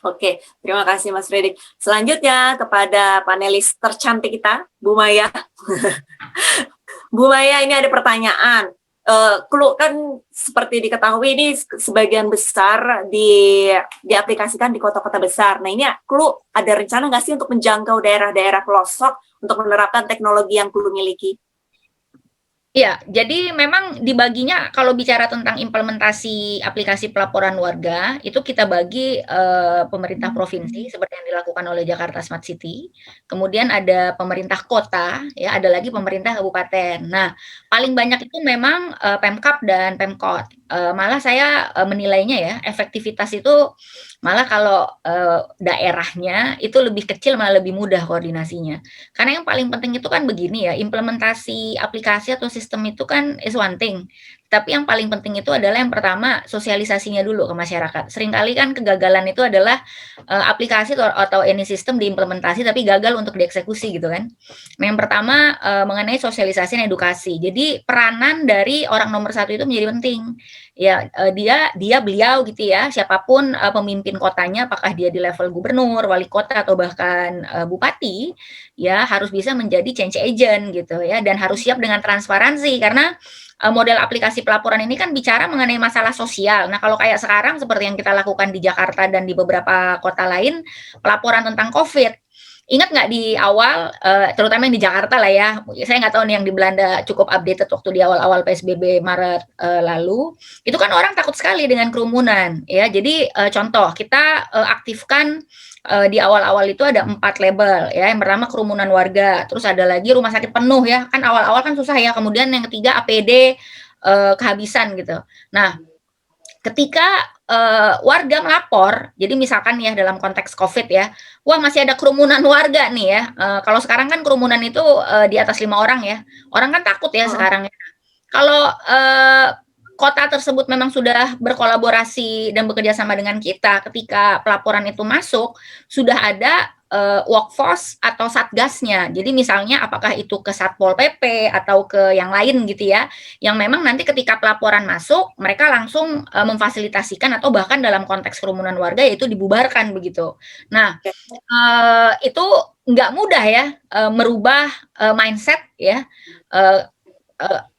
Oke, terima kasih Mas Fredik. Selanjutnya kepada panelis tercantik kita, Bu Maya. Bu Maya, ini ada pertanyaan. Clue kan seperti diketahui ini sebagian besar diaplikasikan di kota-kota besar. Nah ini Clue ada rencana nggak sih untuk menjangkau daerah-daerah pelosok untuk menerapkan teknologi yang Clue miliki? Iya, jadi memang dibaginya kalau bicara tentang implementasi aplikasi pelaporan warga, itu kita bagi pemerintah provinsi seperti yang dilakukan oleh Jakarta Smart City, kemudian ada pemerintah kota, ya ada lagi pemerintah kabupaten. Nah, paling banyak itu memang Pemkab dan Pemkot. Malah saya menilainya ya, efektivitas itu malah kalau daerahnya itu lebih kecil malah lebih mudah koordinasinya. Karena yang paling penting itu kan begini ya, implementasi aplikasi atau sistem itu kan is one thing. Tapi yang paling penting itu adalah yang pertama sosialisasinya dulu ke masyarakat. Seringkali kan kegagalan itu adalah aplikasi atau any sistem diimplementasi tapi gagal untuk dieksekusi gitu kan. Nah, yang pertama mengenai sosialisasi dan edukasi. Jadi peranan dari orang nomor satu itu menjadi penting. Ya beliau gitu ya, siapapun pemimpin kotanya, apakah dia di level gubernur, wali kota atau bahkan bupati, ya harus bisa menjadi change agent gitu ya, dan harus siap dengan transparansi karena model aplikasi pelaporan ini kan bicara mengenai masalah sosial. Nah, kalau kayak sekarang seperti yang kita lakukan di Jakarta dan di beberapa kota lain, pelaporan tentang COVID. Ingat nggak di awal, terutama yang di Jakarta lah ya, saya nggak tahu nih yang di Belanda cukup updated waktu di awal-awal PSBB Maret lalu, itu kan orang takut sekali dengan kerumunan. Ya, jadi contoh, kita aktifkan di awal-awal itu ada 4 label ya. Yang pertama kerumunan warga, terus ada lagi rumah sakit penuh ya. Kan awal-awal kan susah ya. Kemudian yang ketiga APD kehabisan gitu. Nah, ketika warga melapor, jadi misalkan ya dalam konteks COVID ya, wah masih ada kerumunan warga nih ya. Kalau sekarang kan kerumunan itu di atas 5 orang ya. Orang kan takut ya sekarang ya. Kalau kota tersebut memang sudah berkolaborasi dan bekerja sama dengan kita, ketika pelaporan itu masuk, sudah ada workforce atau satgasnya. Jadi misalnya apakah itu ke Satpol PP atau ke yang lain gitu ya, yang memang nanti ketika pelaporan masuk, mereka langsung memfasilitasikan atau bahkan dalam konteks kerumunan warga yaitu dibubarkan begitu. Nah, itu nggak mudah ya merubah mindset ya.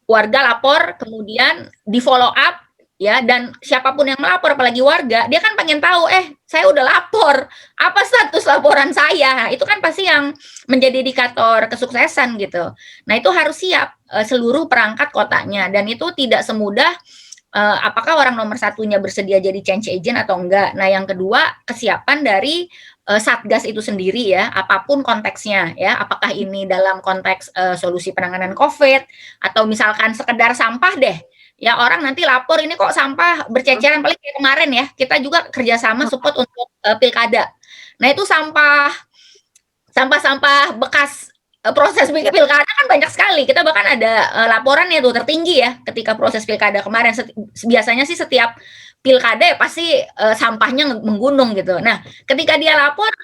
Warga lapor, kemudian di follow up ya, dan siapapun yang melapor apalagi warga, dia kan pengen tahu saya udah lapor, apa status laporan saya. Itu kan pasti yang menjadi indikator kesuksesan gitu. Nah, itu harus siap seluruh perangkat kotanya, dan itu tidak semudah apakah orang nomor satunya bersedia jadi change agent atau enggak. Nah, yang kedua, kesiapan dari satgas itu sendiri ya, apapun konteksnya ya, apakah ini dalam konteks solusi penanganan COVID atau misalkan sekedar sampah deh. Ya, orang nanti lapor ini kok sampah berceceran, paling kayak kemarin ya, kita juga kerjasama support untuk pilkada. Nah, itu sampah bekas proses pilkada kan banyak sekali. Kita bahkan ada laporan ya tuh tertinggi ya ketika proses pilkada kemarin. Biasanya sih setiap pilkada ya pasti sampahnya menggunung gitu. Nah, ketika dia lapor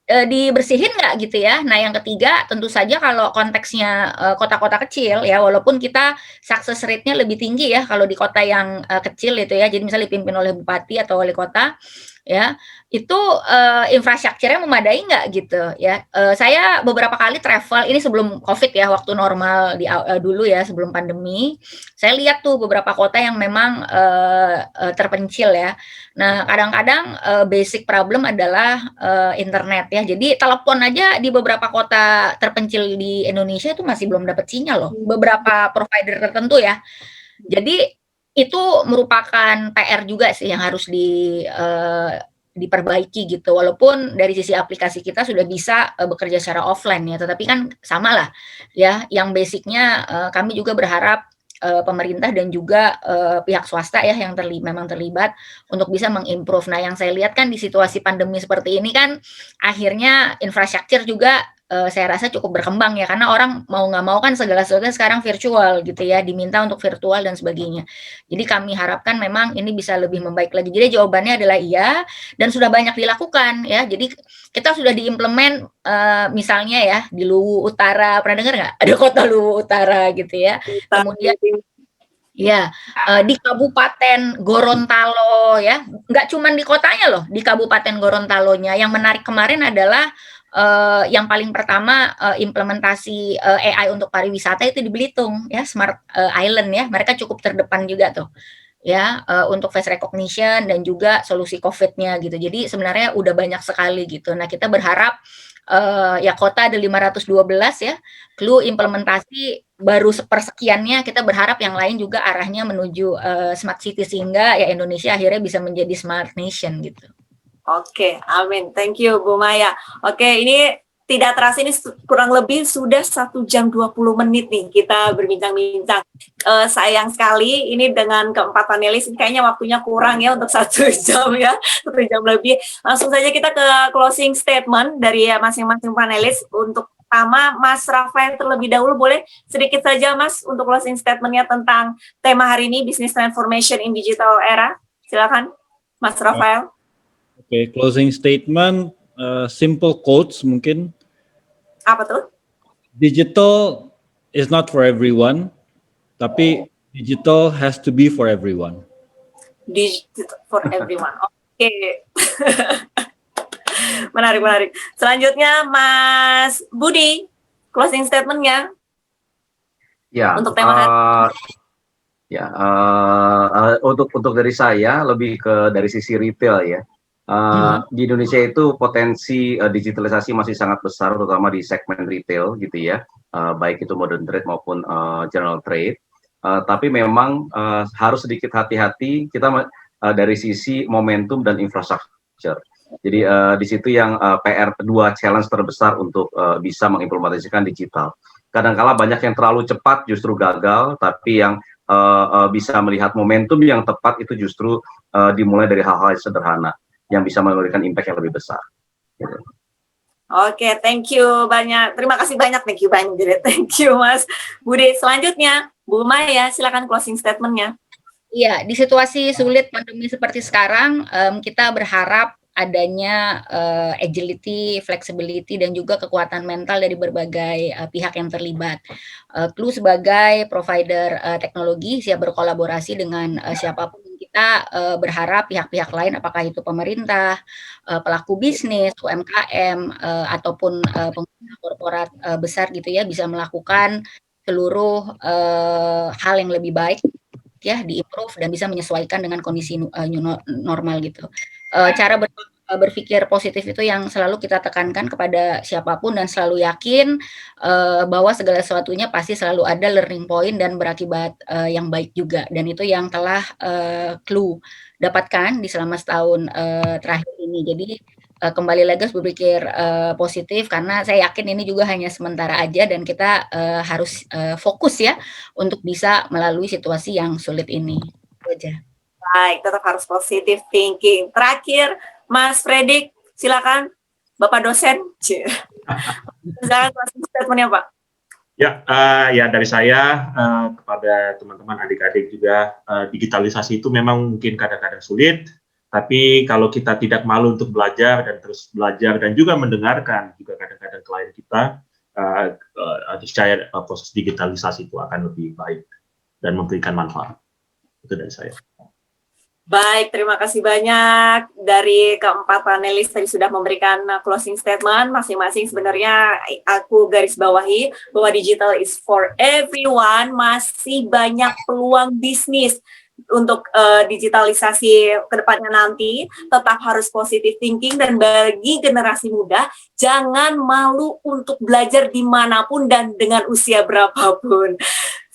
dibersihin nggak gitu ya. Nah, yang ketiga tentu saja kalau konteksnya kota-kota kecil ya, walaupun kita success rate-nya lebih tinggi ya kalau di kota yang kecil itu ya, jadi misalnya dipimpin oleh bupati atau wali kota ya, itu infrastrukturnya memadai nggak gitu ya. Saya beberapa kali travel, ini sebelum COVID ya, waktu normal dulu ya, sebelum pandemi, saya lihat tuh beberapa kota yang memang terpencil ya. Nah, kadang-kadang basic problem adalah internet ya. Jadi telepon aja di beberapa kota terpencil di Indonesia itu masih belum dapat sinyal loh. Beberapa provider tertentu ya. Jadi itu merupakan PR juga sih yang harus diperbaiki gitu. Walaupun dari sisi aplikasi kita sudah bisa bekerja secara offline ya, tetapi kan sama lah ya. Yang basicnya kami juga berharap pemerintah dan juga pihak swasta ya yang memang terlibat untuk bisa mengimprove. Nah, yang saya lihat kan di situasi pandemi seperti ini kan akhirnya infrastruktur juga saya rasa cukup berkembang ya, karena orang mau nggak mau kan segala-galanya sekarang virtual gitu ya, diminta untuk virtual dan sebagainya. Jadi kami harapkan memang ini bisa lebih membaik lagi. Jadi jawabannya adalah iya, dan sudah banyak dilakukan ya. Jadi kita sudah diimplement misalnya ya di Luwu Utara, pernah dengar nggak? Ada kota Luwu Utara gitu ya. Kemudian ya, di Kabupaten Gorontalo ya, nggak cuma di kotanya loh, di Kabupaten Gorontalonya. Yang menarik kemarin adalah yang paling pertama implementasi AI untuk pariwisata itu di Belitung ya, Smart Island ya, mereka cukup terdepan juga tuh ya untuk face recognition dan juga solusi COVID-nya gitu. Jadi sebenarnya udah banyak sekali gitu. Nah, kita berharap ya kota ada 512 ya, clue implementasi baru sepersekiannya, kita berharap yang lain juga arahnya menuju smart city sehingga ya Indonesia akhirnya bisa menjadi smart nation gitu. Oke, amin. Thank you, Bu Maya. Oke, ini tidak terasa ini kurang lebih sudah 1 jam 20 menit nih kita berbincang-bincang. Sayang sekali ini dengan keempat panelis, ini kayaknya waktunya kurang ya untuk 1 jam ya, 1 jam lebih. Langsung saja kita ke closing statement dari masing-masing panelis. Untuk pertama, Mas Rafael terlebih dahulu, boleh sedikit saja Mas untuk closing statement-nya tentang tema hari ini, Business Transformation in Digital Era. Silakan, Mas Rafael. Oke, closing statement, simple quotes mungkin. Apa tuh? Digital is not for everyone, tapi digital has to be for everyone. Digital for everyone. Oke. Menarik. Selanjutnya Mas Budi, closing statement-nya. Ya. Untuk tema hari. Untuk dari saya lebih ke dari sisi retail ya. Di Indonesia itu potensi digitalisasi masih sangat besar, terutama di segmen retail gitu ya, baik itu modern trade maupun general trade. Tapi memang harus sedikit hati-hati kita dari sisi momentum dan infrastruktur. Jadi di situ yang PR kedua challenge terbesar untuk bisa mengimplementasikan digital. Kadang-kala banyak yang terlalu cepat justru gagal, tapi yang bisa melihat momentum yang tepat itu justru dimulai dari hal-hal yang sederhana yang bisa memberikan impact yang lebih besar. Gitu. Oke, thank you banyak. Terima kasih banyak, thank you banyak. Thank you Mas Budi. Selanjutnya, Bu Maya, silakan closing statement-nya. Iya, di situasi sulit pandemi seperti sekarang, kita berharap adanya agility, flexibility, dan juga kekuatan mental dari berbagai pihak yang terlibat. Clue sebagai provider teknologi siap berkolaborasi dengan siapapun. Kita berharap pihak-pihak lain, apakah itu pemerintah, pelaku bisnis, UMKM, ataupun pengusaha korporat besar gitu ya, bisa melakukan seluruh hal yang lebih baik ya, di-improve dan bisa menyesuaikan dengan kondisi new normal gitu. Cara berpikir positif itu yang selalu kita tekankan kepada siapapun dan selalu yakin bahwa segala sesuatunya pasti selalu ada learning point dan berakibat yang baik juga, dan itu yang telah Clue dapatkan di selama setahun terakhir ini. Jadi kembali lagi berpikir positif, karena saya yakin ini juga hanya sementara aja dan kita harus fokus ya untuk bisa melalui situasi yang sulit ini. Itu aja. Baik, tetap harus positive thinking. Terakhir, Mas Fredrik, silakan, Bapak dosen. Silakan closing statement-nya, Pak. Ya, ya dari saya kepada teman-teman adik-adik juga, digitalisasi itu memang mungkin kadang-kadang sulit, tapi kalau kita tidak malu untuk belajar dan terus belajar dan juga mendengarkan juga kadang-kadang klien kita, saya proses digitalisasi itu akan lebih baik dan memberikan manfaat. Itu dari saya. Baik, terima kasih banyak dari keempat panelis tadi sudah memberikan closing statement masing-masing. Sebenarnya aku garis bawahi bahwa digital is for everyone, masih banyak peluang bisnis untuk digitalisasi ke depannya nanti. Tetap harus positive thinking, dan bagi generasi muda jangan malu untuk belajar dimanapun dan dengan usia berapapun.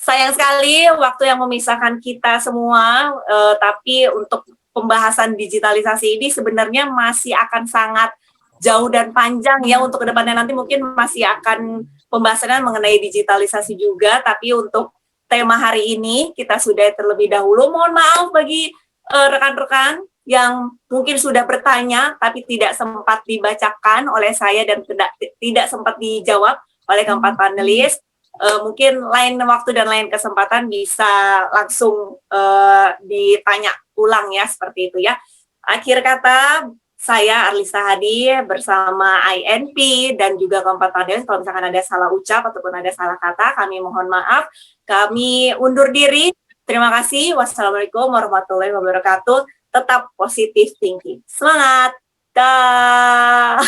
Sayang sekali waktu yang memisahkan kita semua, tapi untuk pembahasan digitalisasi ini sebenarnya masih akan sangat jauh dan panjang ya untuk kedepannya, nanti mungkin masih akan pembahasannya mengenai digitalisasi juga, tapi untuk tema hari ini kita sudah terlebih dahulu. Mohon maaf bagi rekan-rekan yang mungkin sudah bertanya tapi tidak sempat dibacakan oleh saya dan tidak sempat dijawab oleh keempat panelis. Mungkin lain waktu dan lain kesempatan bisa langsung ditanya ulang ya, seperti itu ya. Akhir kata, saya Arlisa Hadi bersama INP dan juga keempat panelis, kalau misalkan ada salah ucap ataupun ada salah kata, kami mohon maaf. Kami undur diri. Terima kasih. Wassalamualaikum warahmatullahi wabarakatuh. Tetap positive thinking. Semangat. Dah.